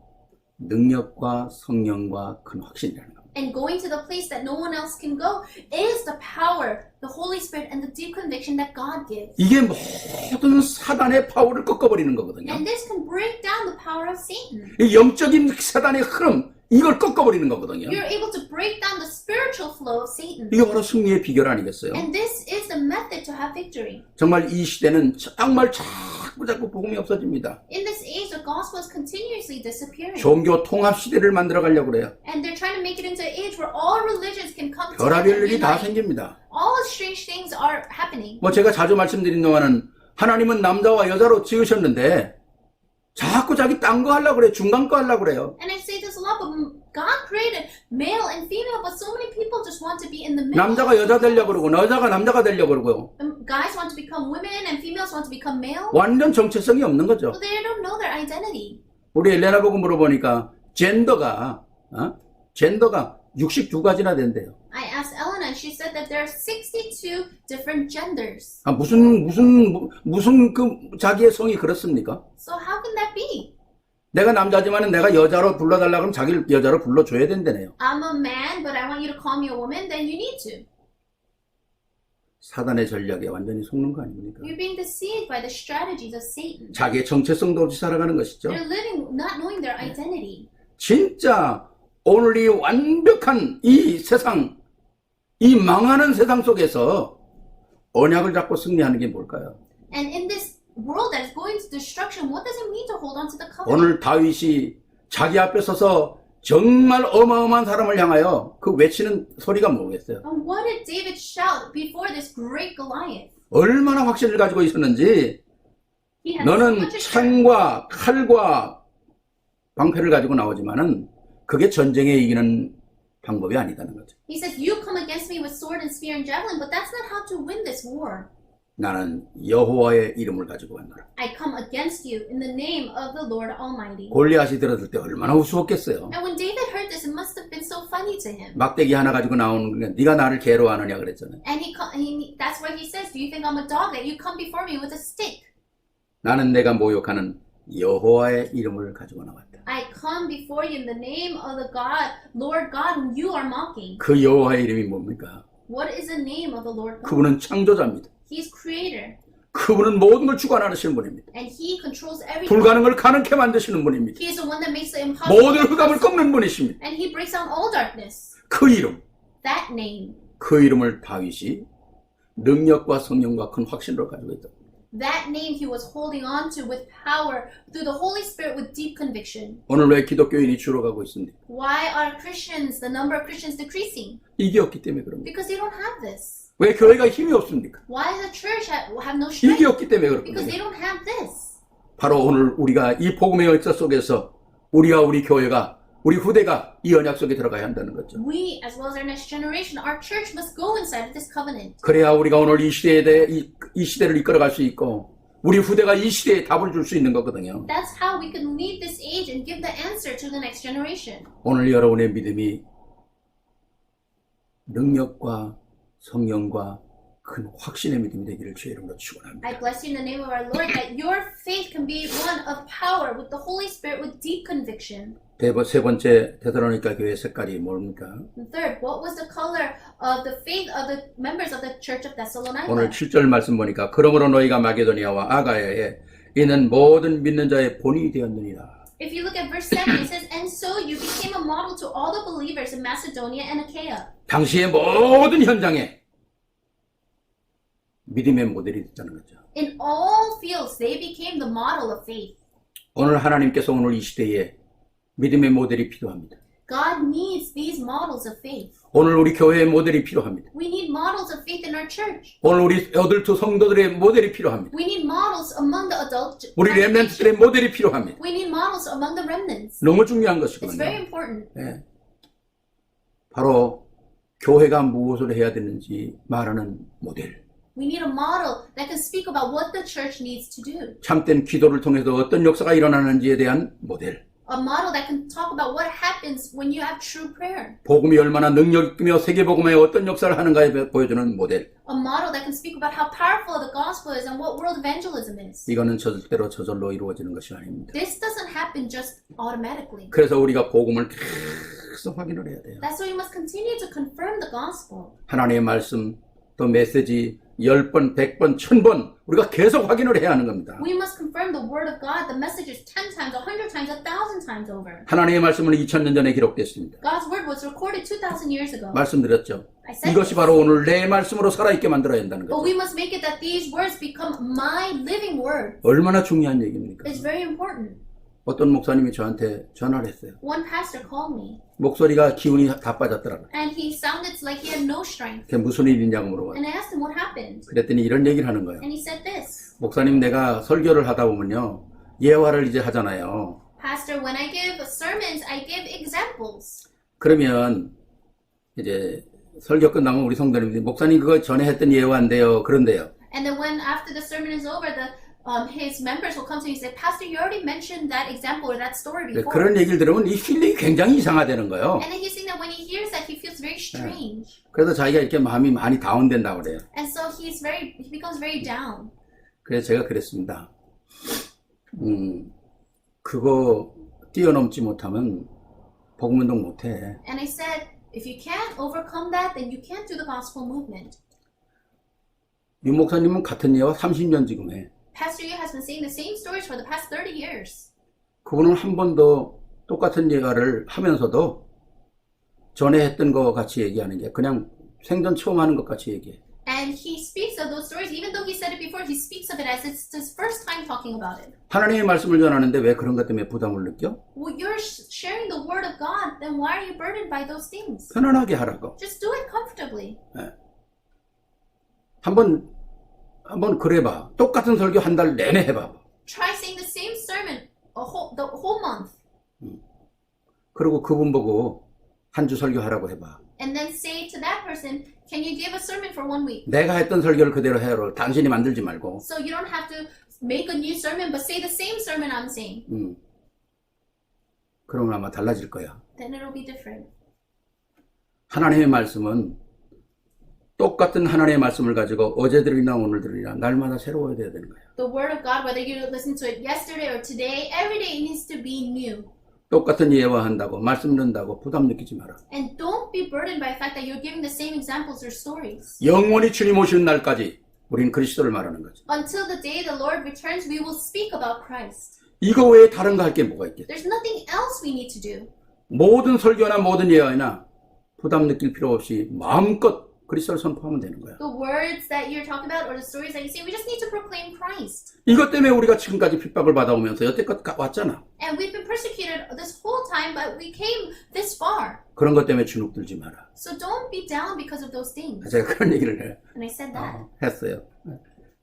능력과 성령과 큰 확신이라는 겁니다. And going to the place that no one else can go is the power, the Holy Spirit, and the deep conviction that God gives. 이게 모든 사단의 파워를 꺾어버리는 거거든요. And this can break down the power of Satan. 이 영적인 사단의 흐름, 이걸 꺾어버리는 거거든요. You're able to break down the spiritual flow of Satan. 이게 바로 승리의 비결 아니겠어요? And this is the method to have victory. 정말 이 시대는 정말 자꾸 복음이 없어집니다. In this age, the gospel is continuously disappearing. 종교 통합 시대를 만들어 가려고 그래요. And they're trying to make it into an age where all religions can come together. 별의별 and 일이 다 unite. 생깁니다. All strange things are happening. 뭐 제가 자주 말씀드린 동안은 하나님은 남자와 여자로 지으셨는데 자꾸 자기 딴 거 하려고 그래요. 중간 거 하려고 그래요. And I say this a lot, but God created male and female, but so many people just want to be in the middle. 남자가 여자 되려고 그러고 여자가 남자가 되려고 그러고요. Guys want to become women and females want to become male. 완전 정체성이 없는 거죠. But they don't know their identity. 우리 엘레나 보고 물어보니까 젠더가 62가지나 된대요. I asked Elena, and she said that there are 62 different genders. 아, 무슨 그 자기의 성이 그렇습니까? So how can that be? 내가 남자지만은 내가 여자로 불러달라 그러면 자기를 여자로 불러줘야 된다네요. I'm a man, but I want you to call me a woman, then you need to. 사단의 전략에 완전히 속는 거 아닙니까? You're being deceived by the strategies of Satan. 자기의 정체성도 없이 살아가는 것이죠. They're living not knowing their identity. 진짜 오늘 이 완벽한 이 세상, 이 망하는 세상 속에서 언약을 잡고 승리하는 게 뭘까요? And in this world that is going to destruction, what does it mean to hold on to the covenant? 오늘 다윗이 자기 앞에 서서 정말 어마어마한 사람을 향하여 그 외치는 소리가 뭐겠어요? And what did David shout before this great Goliath? 얼마나 확신을 가지고 있었는지 He had so 너는 much assurance. 창과 칼과 방패를 가지고 나오지만은 그게 전쟁에 이기는 방법이 아니다는 거죠. He says, you come against me with sword and spear and javelin, but that's not how to win this war. 나는 여호와의 이름을 가지고 왔노라. I come against you in the name of the Lord Almighty. 골리앗이 들었을 때 얼마나 우스웠겠어요. And when David heard this, it must have been so funny to him. 막대기 하나 가지고 나오는 게 네가 나를 괴로워하느냐 그랬잖아요. And that's where he says, do you think I'm a dog that you come before me with a stick? 나는 내가 모욕하는 여호와의 이름을 가지고 나왔다. I come before you in the name of the God, Lord God, whom you are mocking. 그 여호와의 이름이 뭡니까? What is the name of the Lord God? 그분은 창조자입니다. He's creator. 그분은 모든 걸 주관하시는 분입니다. And he controls everything. 불가능을 가능케 만드시는 분입니다. He is the one that makes the impossible. 모든 흑암을 꺾는 분이십니다. And he breaks down all darkness. 그 이름, That name. 그 이름을 다윗이 능력과 성령과 큰 확신으로 가지고 있다. That name he was holding on to with power through the Holy Spirit with deep conviction. 오늘 왜 기독교인이 줄어가고 있습니까? Why are Christians, the number of Christians decreasing? 이게 없기 때문에 그럽니다. Because they don't have this. 왜 교회가 힘이 없습니까? Why does the church have no 이게 strength? 없기 때문에 Because they 그렇거든요. don't have this. 바로 오늘 우리가 이 복음의 역사 속에서 우리와 우리 교회가 우리 후대가 이 언약 속에 들어가야 한다는 거죠. We, as well as our next generation, our church must go inside of this covenant. 그래야 우리가 오늘 이 시대에 대해 이 시대를 이끌어갈 수 있고 우리 후대가 이 시대에 답을 줄 수 있는 거거든요. That's how we can lead this age and give the answer to the next generation. 오늘 여러분의 믿음이 능력과 성령과 큰 확신의 믿음이 되기를 주의 이름으로 축원합니다. I bless you in the name of our Lord that your faith can be one of power with the Holy Spirit with deep conviction. 세 번째 데살로니가 교회 색깔이 뭡니까? And third, what was the color of the faith of the members of the Church of Thessalonica? 오늘 7절 말씀 보니까 그러므로 너희가 마게도니아와 아가야에 있는 모든 믿는 자의 본이 되었느니라. If you look at verse 7, it says, And so you became a model to all the believers in Macedonia and Achaia. 당시의 모든 현장에 믿음의 모델이 됐다는 거죠. In all fields, they became the model of faith. 오늘 하나님께서 오늘 이 시대에 믿음의 모델이 필요합니다. God needs these models of faith. 오늘 우리 교회의 모델이 필요합니다. We need models of faith in our church. 오늘 우리 어덜트 성도들의 모델이 필요합니다. We need models among the adult. 우리 렘넌트들의 모델이 필요합니다. We need models among the remnants. 너무 중요한 It's very 것이거든요. important. 예. 바로 교회가 무엇을 해야 되는지 말하는 모델. We need a model that can speak about what the church needs to do. 참된 기도를 통해서 어떤 역사가 일어나는지에 대한 모델. A model that can talk about what happens when you have true prayer. 복음이 얼마나 능력 있으며 세계복음에 어떤 역사를 하는가에 보여주는 모델. A model that can speak about how powerful the gospel is and what world evangelism is. 이거는 절대로 저절로 이루어지는 것이 아닙니다. This doesn't happen just automatically. 그래서 우리가 복음을 계속 확인을 해야 돼요. That's why you must continue to confirm the gospel. 하나님의 말씀 또 메시지 10번, 100번, 1000번 우리가 계속 확인을 해야 하는 겁니다. We must confirm the word of God, the messages 10 times, 100 times, 1,000 times over. 하나님의 말씀은 2000년 전에 기록됐습니다. God's word was recorded 2,000 years ago. 말씀드렸죠. I said 이것이 this. 바로 오늘 내 말씀으로 살아있게 만들어야 한다는 But 거죠. we must make it that these words become my living word. 얼마나 중요한 얘기입니까? It's very important. 어떤 목사님이 저한테 전화를 했어요. One pastor called me 목소리가 기운이 다 빠졌더라고요. and he sounded like he had no strength. 그게 무슨 일이냐고 물어봐요. And I asked him what happened. 그랬더니 이런 얘기를 하는 거예요. And he said this. 목사님 내가 설교를 하다 보면요. 예화를 이제 하잖아요. Pastor, when I give sermons, I give examples. 그러면 이제 설교 끝나면 우리 성도님들이 목사님 그거 전에 했던 예화인데요. 그런데요. And then when after the sermon is over, his members will come to me and say, Pastor, you already mentioned that example or that story before. 그런 얘기를 들으면 이 필링이 굉장히 이상하다는 거예요. And then he's saying that when he hears that, he feels very strange. 그래서 자기가 이렇게 마음이 많이 다운된다고 그래요. And so he becomes very down. 그래서 제가 그랬습니다. 그거 뛰어넘지 못하면 복음운동 못해. And I said, if you can't overcome that, then you can't do the gospel movement. 유 목사님은 같은 예화 30년 지금 해. Pastor Yu has been saying the same stories for the past 30 years. 그분은 한 번도 똑같은 예화를 하면서도 전에 했던 거 같이 얘기하는 게 그냥 생전 처음 하는 것 같이 얘기해. And he speaks of those stories, even though he said it before, he speaks of it as it's his first time talking about it. 하나님의 말씀을 전하는데 왜 그런 것 때문에 부담을 느껴? Well, you're sharing the word of God, then why are you burdened by those things? 편안하게 하라고. Just do it comfortably. 한번 그래봐. 똑같은 설교 한 달 내내 해봐. Try saying the same sermon the whole month. 그리고 그분 보고 한 주 설교하라고 해봐. And then say to that person, can you give a sermon for 1 week? 내가 했던 설교를 그대로 해라. 당신이 만들지 말고. So you don't have to make a new sermon, but say the same sermon I'm saying. 그러면 아마 달라질 거야. Then it'll be different. 하나님의 말씀은 똑같은 하나님의 말씀을 가지고 어제들이나 오늘들이나 날마다 새로워야 되는 거야. The word of God, whether you listen to it yesterday or today, every day it needs to be new. 똑같은 예화한다고 말씀 듣는다고 부담 느끼지 마라. And don't be burdened by the fact that you're giving the same examples or stories. 영원히 주님 오시는 날까지 우리는 그리스도를 말하는 거죠. Until the day the Lord returns, we will speak about Christ. 이거 외에 다른 거 할 게 뭐가 있겠어요? There's nothing else we need to do. 모든 설교나 모든 예언이나 부담 느낄 필요 없이 마음껏 그리스도를 선포하면 되는 거야. The words that you're talking about or the stories that you say, we just need to proclaim Christ. 이것 때문에 우리가 지금까지 핍박을 받아오면서 여태껏 왔잖아. And we've been persecuted this whole time, but we came this far. 그런 것 때문에 주눅 들지 마라. So don't be down because of those things. 제가 그런 얘기를 And I said that. 했어요.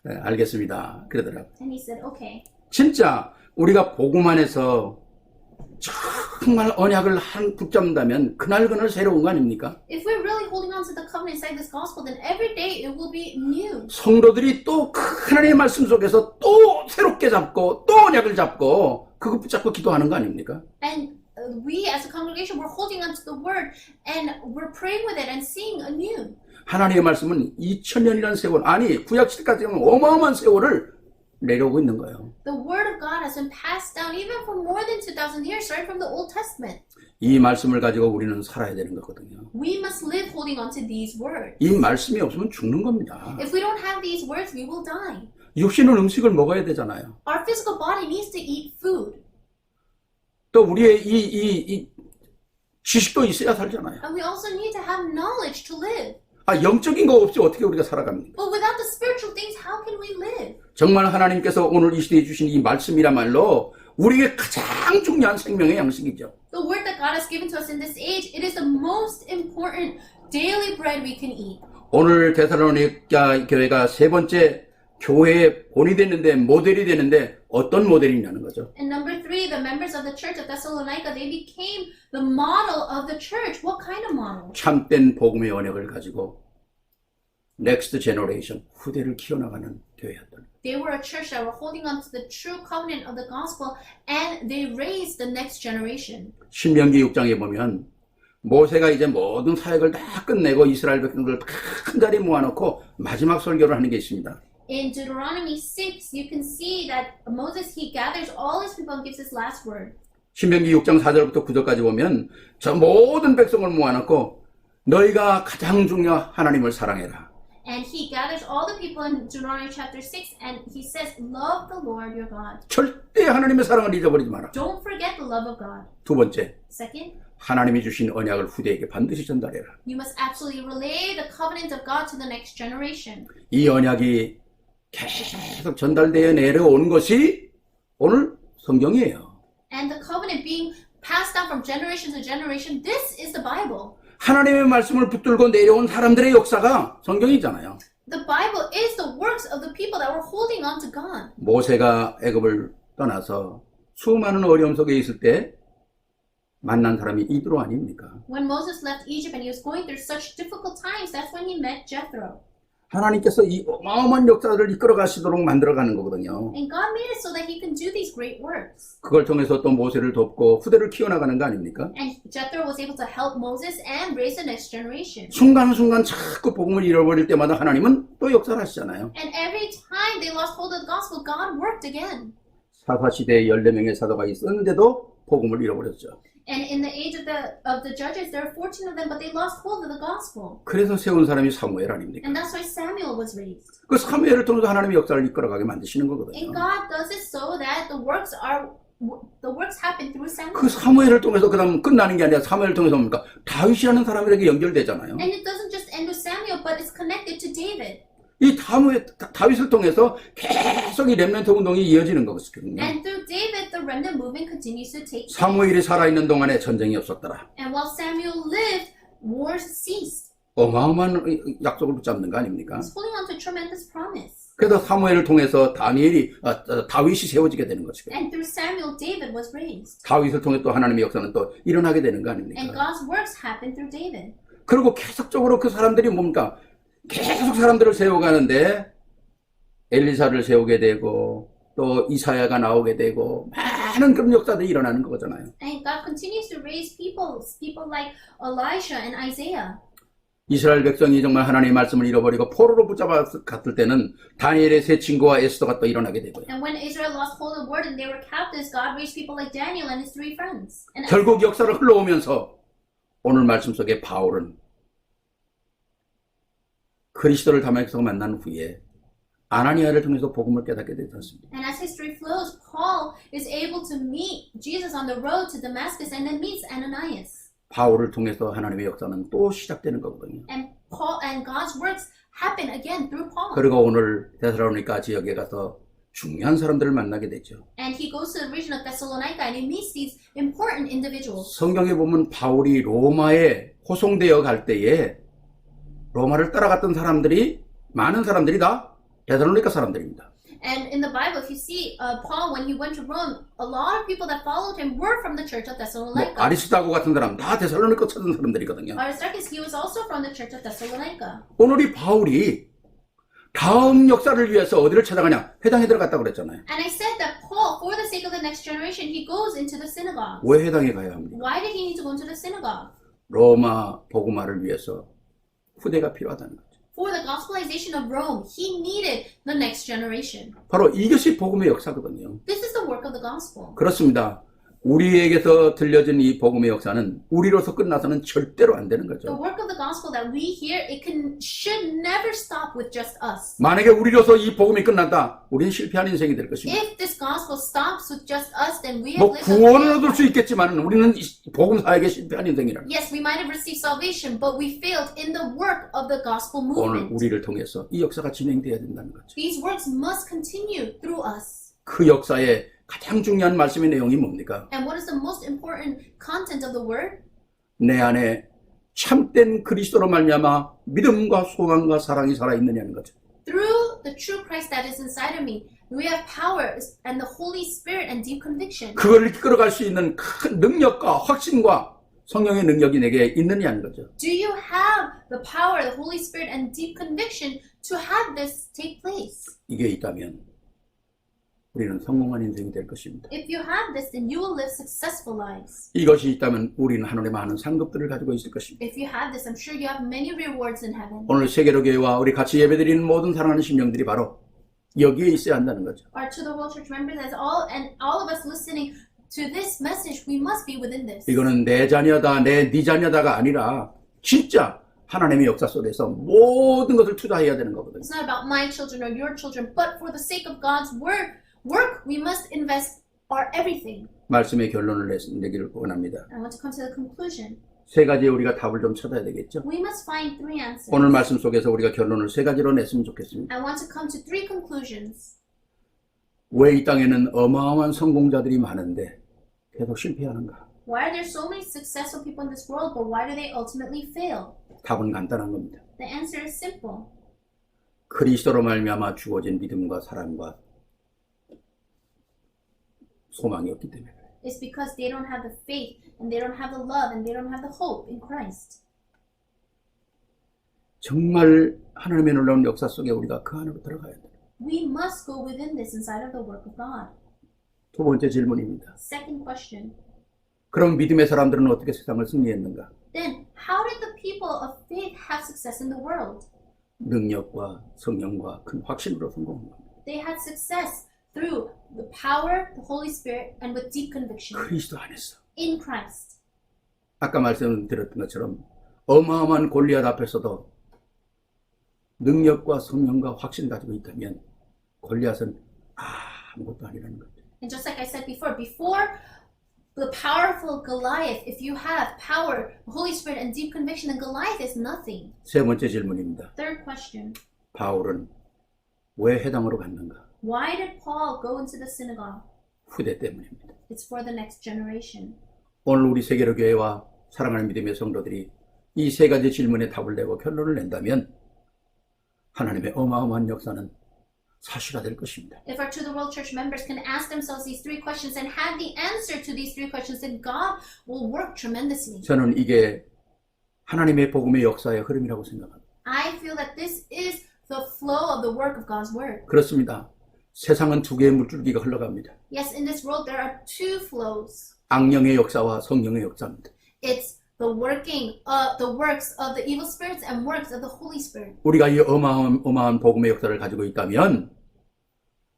네, 알겠습니다. 그러더라고. And he said, okay. 진짜 우리가 복음 안에서 정말 언약을 붙잡는다면 그날 새로운 거 아닙니까? If we're really holding on to the covenant inside this gospel, then every day it will be new. 성도들이 또 하나님의 말씀 속에서 또 새롭게 잡고 또 언약을 잡고 그거 붙잡고 기도하는 거 아닙니까? And we as a congregation, we're holding on to the word and we're praying with it and seeing anew. 하나님의 말씀은 2000년이라는 세월, 아니 구약 시대까지 보면 어마어마한 세월을 내려오고 있는 거예요. The word of God has been passed down even for more than 2,000 years, starting from the Old Testament. 이 말씀을 가지고 우리는 살아야 되는 거거든요. We must live holding on to these words. 이 말씀이 없으면 죽는 겁니다. If we don't have these words, we will die. 육신은 음식을 먹어야 되잖아요. Our physical body needs to eat food. 또 우리의 이 지식도 있어야 살잖아요. And we also need to have knowledge to live. 영적인 거 없이 어떻게 우리가 살아갑니까? But without the spiritual things, how can we live? 정말 하나님께서 오늘 이 시대에 주신 이 말씀이라말로 우리에게 가장 중요한 생명의 양식이죠. The word that God has given to us in this age, it is the most important daily bread we can eat. 오늘 데살로니가 교회가 세 번째 교회의 본이 됐는데 모델이 되는데 어떤 모델이냐는 거죠. And number 3, the members of the church of Thessalonica, they became the model of the church. What kind of model? 참된 복음의 언약을 가지고 넥스트 제너레이션 후대를 키워나가는 교회였던. They were a church that were holding on to the true covenant of the gospel, and they raised the next generation. 신명기 6장에 보면 모세가 이제 모든 사역을 다 끝내고 이스라엘 백성들을 한 자리에 모아놓고 마지막 설교를 하는 게 있습니다. In Deuteronomy 6, you can see that Moses, he gathers all his people and gives his last word. 신명기 6장 4절부터 9절까지 보면 저 모든 백성을 모아놓고 너희가 가장 중요한 하나님을 사랑해라. And he gathers all the people in Deuteronomy chapter 6, and he says, love the Lord your God. 절대 하나님의 사랑을 잊어버리지 마라. Don't forget the love of God. 두 번째, Second, 하나님이 주신 언약을 후대에게 반드시 전달해라. you must absolutely relay the covenant of God to the next generation. 이 언약이 계속 전달되어 내려오는 것이 오늘 성경이에요. And the covenant being passed down from generation to generation, this is the Bible. 하나님의 말씀을 붙들고 내려온 사람들의 역사가 성경이잖아요. The Bible is the works of the people that were holding on to God. 모세가 애굽을 떠나서 수많은 어려움 속에 있을 때 만난 사람이 이드로 아닙니까? When Moses left Egypt and he was going through such difficult times, that's when he met Jethro. 하나님께서 이 어마어마한 역사를 이끌어 가시도록 만들어가는 거거든요. And God made it so that he can do these great works. 그걸 통해서 또 모세를 돕고 후대를 키워나가는 거 아닙니까? And Jethro was able to help Moses and raise the next generation. 순간순간 자꾸 복음을 잃어버릴 때마다 하나님은 또 역사를 하시잖아요. And every time they lost hold of the gospel, God worked again. 사사시대에 14명의 사도가 있었는데도 복음을 잃어버렸죠. And in the age of the judges, there were 14 of them, but they lost hold of the gospel. 그래서 세운 사람이 사무엘 아닙니까? And that's why Samuel was raised. 그 사무엘을 통해서 하나님의 역사를 이끌어가게 만드시는 And 거거든요. God does it so that the works happen through Samuel. 그 사무엘을 통해서 그다음 끝나는 게 아니라 사무엘을 통해서 뭡니까? 다윗이라는 사람에게 연결되잖아요. And it doesn't just end with Samuel, but it's connected to David. 이 다윗을 통해서 계속 이 렘넌트 운동이 이어지는 거거든요. And through David, the remnant movement continues to take place. 사무엘이 살아있는 동안에 전쟁이 없었더라. And while Samuel lived, wars ceased. 어마어마한 약속을 붙잡는 거 아닙니까? He's holding on to a tremendous promise. 그래서 사무엘을 통해서 다윗이 세워지게 되는 것이고, And through Samuel, David was raised. 다윗을 통해 또 하나님의 역사는 또 일어나게 되는 거 And 아닙니까? God's works happen through David. 그리고 계속적으로 그 사람들이 뭡니까? 계속 사람들을 세워가는데 엘리사를 세우게 되고 또 이사야가 나오게 되고 많은 그런 역사들이 일어나는 거잖아요. And God continues to raise people like Elisha and Isaiah. 이스라엘 백성이 정말 하나님의 말씀을 잃어버리고 포로로 붙잡았을 때는 다니엘의 세 친구와 에스더가 또 일어나게 되고요. And when Israel lost hold of the word and they were captives, God raised people like Daniel and his 3 friends. And 결국 역사를 흘러오면서 오늘 말씀 속에 바울은 그리스도를 담에서 만난 후에 아나니아를 통해서 복음을 깨닫게 되지 않습니다. And as history flows, Paul is able to meet Jesus on the road to Damascus and then meets Ananias. 바울을 통해서 하나님의 역사는 또 시작되는 거거든요. And God's works happen again through Paul. 그리고 오늘 데살로니가 지역에 가서 중요한 사람들을 만나게 되죠. And he goes to the region of Thessalonica and he meets these important individuals. 성경에 보면 바울이 로마에 호송되어 갈 때에 로마를 따라갔던 사람들이 많은 사람들이 다 데살로니가 사람들입니다. And in the Bible, if you see Paul, when he went to Rome, a lot of people that followed him were from the church of 뭐 Thessalonica. 아리스타고 같은 사람 다 데살로니가 찾은 사람들이거든요. Aristarchus, he was also from the church of Thessalonica. 오늘 이 바울이 다음 역사를 위해서 어디를 찾아가냐? 회당에 들어갔다고 그랬잖아요. And I said that Paul, for the sake of the next generation, he goes into the synagogue. 왜 회당에 가야 합니까? Why did he need to go into the synagogue? 로마 복음화를 위해서 후대가 필요하다는 거죠. For the gospelization of Rome, he needed the next generation. 바로 이것이 복음의 역사거든요. This is the work of the gospel. 그렇습니다. 우리에게서 들려진 이 복음의 역사는 우리로서 끝나서는 절대로 안 되는 The 거죠. work of the gospel that we hear, should never stop with just us. 만약에 우리로서 이 복음이 끝난다, 우리는 실패한 인생이 될 것입니다. If this gospel stops with just us, then we 뭐 have lived a 구원을 failed 얻을 수 life. 있겠지만 우리는 이 복음 사역에 실패한 인생이라. Yes, we might have received salvation, but we failed in the work of the gospel 오늘 movement. 우리를 통해서 이 역사가 진행돼야 된다는 거죠. These works must continue through us. 그 역사의 가장 중요한 말씀의 내용이 뭡니까? And what is the most important content of the word? 내 안에 참된 그리스도로 말미암아 믿음과 소망과 사랑이 살아있느냐는 거죠. Through the true Christ that is inside of me, we have power and the Holy Spirit and deep conviction. 그걸 이끌어갈 수 있는 큰 능력과 확신과 성령의 능력이 내게 있느냐는 거죠. Do you have the power, the Holy Spirit, and deep conviction to have this take place? 이게 있다면 우리는 성공한 인생이 될 것입니다. If you have this, then you will live successful lives. 이것이 있다면 우리는 하늘의 많은 상급들을 가지고 있을 것입니다. If you have this, I'm sure you have many rewards in heaven. 오늘 세계로 교회와 우리 같이 예배드리는 모든 사랑하는 심령들이 바로 여기에 있어야 한다는 거죠. Or to the World Church members, as all of us listening to this message, we must be within this. 이거는 내 자녀다, 네 자녀다가 아니라 진짜 하나님의 역사 속에서 모든 것을 투자해야 되는 거거든요. It's not about my children or your children, but for the sake of God's work, we must invest our everything. 말씀의 결론을 내기를 원합니다. I want to come to the conclusion. 세 가지에 우리가 답을 좀 찾아야 되겠죠. We must find three answers. 오늘 말씀 속에서 우리가 결론을 세 가지로 냈으면 좋겠습니다. I want to come to three conclusions. 왜 이 땅에는 어마어마한 성공자들이 많은데 계속 실패하는가? Why are there so many successful people in this world, but why do they ultimately fail? 답은 간단한 겁니다. The answer is simple. 그리스도로 말미암아 주어진 믿음과 사랑과 소망이 없기 때문에 그래요. It's because they don't have the faith, and they don't have the love, and they don't have the hope in Christ. 정말 하나님의 놀라운 역사 속에 우리가 그 안으로 들어가야 돼요. We must go within this inside of the work of God. 두 번째 질문입니다. Second question. 그럼 믿음의 사람들은 어떻게 세상을 승리했는가? Then, how did the people of faith have success in the world? 능력과 성령과 큰 확신으로 성공한 겁니다. They had success through the power, the Holy Spirit, and with deep conviction 그리스도 안에서. in Christ. 아까 말씀드렸던 것처럼 어마어마한 골리앗 앞에서도 능력과 성령과 확신 가지고 있다면 골리앗은 아무것도 아니라는 거죠. And just like I said before the powerful Goliath, if you have power, the Holy Spirit, and deep conviction, then Goliath is nothing. 세 번째 질문입니다. Third question. 바울은 왜 회당으로 갔는가? Why did Paul go into the synagogue? 후대 때문입니다. It's for the next generation. 오늘 우리 세계로 교회와 사랑하는 믿음의 성도들이 이 세 가지 질문에 답을 내고 결론을 낸다면 하나님의 어마어마한 역사는 사실화될 것입니다. If our To the World Church members can ask themselves these three questions and have the answer to these three questions, then God will work tremendously. 저는 이게 하나님의 복음의 역사의 흐름이라고 생각합니다. I feel that this is the flow of the work of God's word. 그렇습니다. 세상은 두 개의 물줄기가 흘러갑니다. Yes, in this world there are two flows. 악령의 역사와 성령의 역사입니다. It's the working the works of the evil spirits and works of the Holy Spirit. 우리가 이 어마어마한 복음의 역사를 가지고 있다면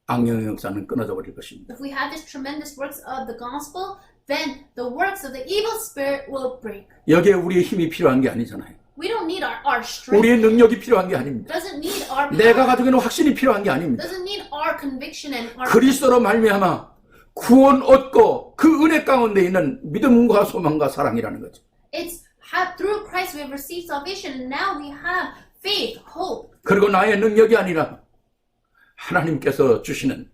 악령의 역사는 끊어져 버릴 것입니다. If we have this tremendous works of the gospel, then the works of the evil spirit will break. 여기에 우리의 힘이 필요한 게 아니잖아요. We don't need our strength. 우리의 능력이 필요한 게 아닙니다. Doesn't need our 내가 power. 가지고 있는 확신이 필요한 게 아닙니다. Doesn't need our conviction and our 그리스도로 말미암아 구원 얻고 그 은혜 가운데 있는 믿음과 소망과 사랑이라는 거죠. It's through Christ we have received salvation, and now we have faith, hope. 그리고 나의 능력이 아니라 하나님께서 주시는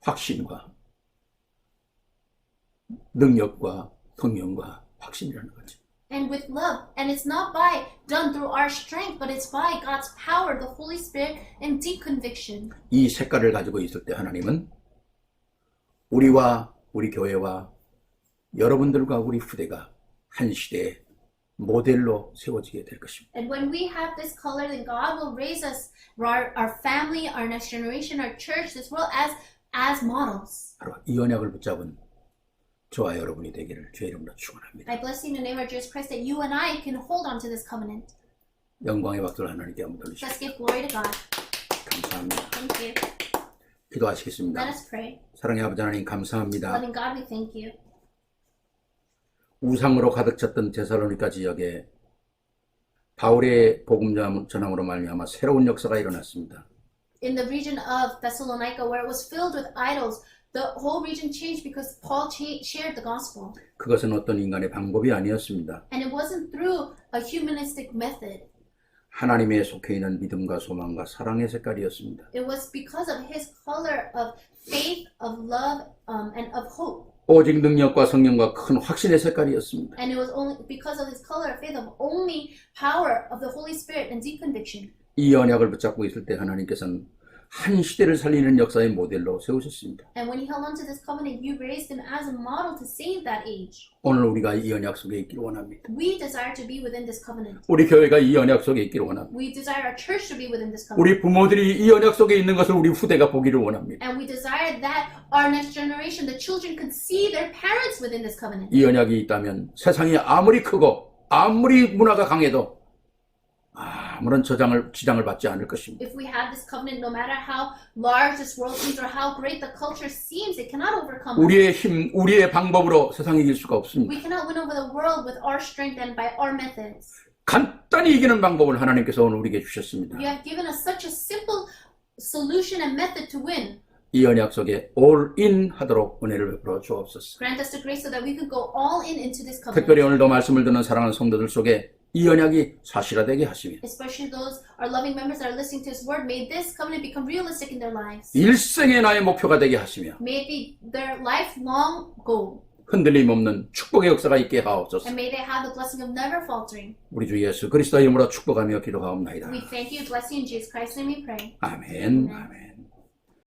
확신과 능력과 성령과 확신이라는 거죠. And with love, and it's not done through our strength, but it's by God's power, the Holy Spirit, and deep conviction. 이 색깔을 가지고 있을 때 하나님은 우리와 우리 교회와 여러분들과 우리 후대가 한 시대의 모델로 세워지게 될 것입니다. And when we have this color, then God will raise us, our family, our next generation, our church, as well as models. 바로 이 언약을 붙잡은 저와 여러분이 되기를 주의 이름으로 축원합니다. I bless you in the name of Jesus Christ that you and I can hold on to this covenant. 영광의 박수를 하나님께 한번 돌리시죠. Let's give glory to God. 감사합니다. Thank you. 기도하시겠습니다. Let us pray. 사랑의 아버지 하나님 감사합니다. Loving God, we thank you. 우상으로 가득 찼던 데살로니가 지역에 바울의 복음 전함으로 말미암아 새로운 역사가 일어났습니다. In the region of Thessalonica, where it was filled with idols, the whole region changed because Paul shared the gospel. 그것은 어떤 인간의 방법이 아니었습니다. And it wasn't through a humanistic method. 하나님의 속해 있는 믿음과 소망과 사랑의 색깔이었습니다. It was because of his color of faith, of love, and of hope. 오직 능력과 성령과 큰 확신의 색깔이었습니다. And it was only because of his color of faith, of only power of the Holy Spirit and deep conviction. 이 언약을 붙잡고 있을 때 하나님께서는 한 시대를 살리는 역사의 모델로 세우셨습니다. And when he held on to this covenant, you raised him as a model to save that age. 오늘 우리가 이 언약 속에 있기를 원합니다. We desire to be within this covenant. 우리 교회가 이 언약 속에 있기를 원합니다. We desire our church to be within this covenant. 우리 부모들이 이 언약 속에 있는 것을 우리 후대가 보기를 원합니다. And we desire that our next generation, the children, could see their parents within this covenant. 이 언약이 있다면 세상이 아무리 크고 아무리 문화가 강해도 아무런 지장을 받지 않을 것입니다. If we have this covenant, no matter how large this world seems or how great the culture seems, it cannot overcome us. 우리의 힘, 우리의 방법으로 세상을 이길 수가 없습니다. We cannot win over the world with our strength and by our methods. 간단히 이기는 방법을 하나님께서 오늘 우리에게 주셨습니다. You have given us such a simple solution and method to win. 이 언약 속에 all-in 하도록 은혜를 베풀어 주옵소서. Grant us the grace so that we could go all in into this 특별히 covenant. 오늘도 말씀을 듣는 사랑하는 성도들 속에 이 언약이 사실화되게 하시며 Especially those our loving members that are listening to His word, may this covenant become realistic in their lives. 일생의 나의 목표가 되게 하시며 May it be their lifelong goal, 흔들림 없는 축복의 역사가 있게 하옵소서. and may they have the blessing of never faltering. 우리 주 예수 그리스도의 이름으로 축복하며 기도하옵나이다. We thank you, bless you in Jesus Christ's name we pray. 아멘. 아멘.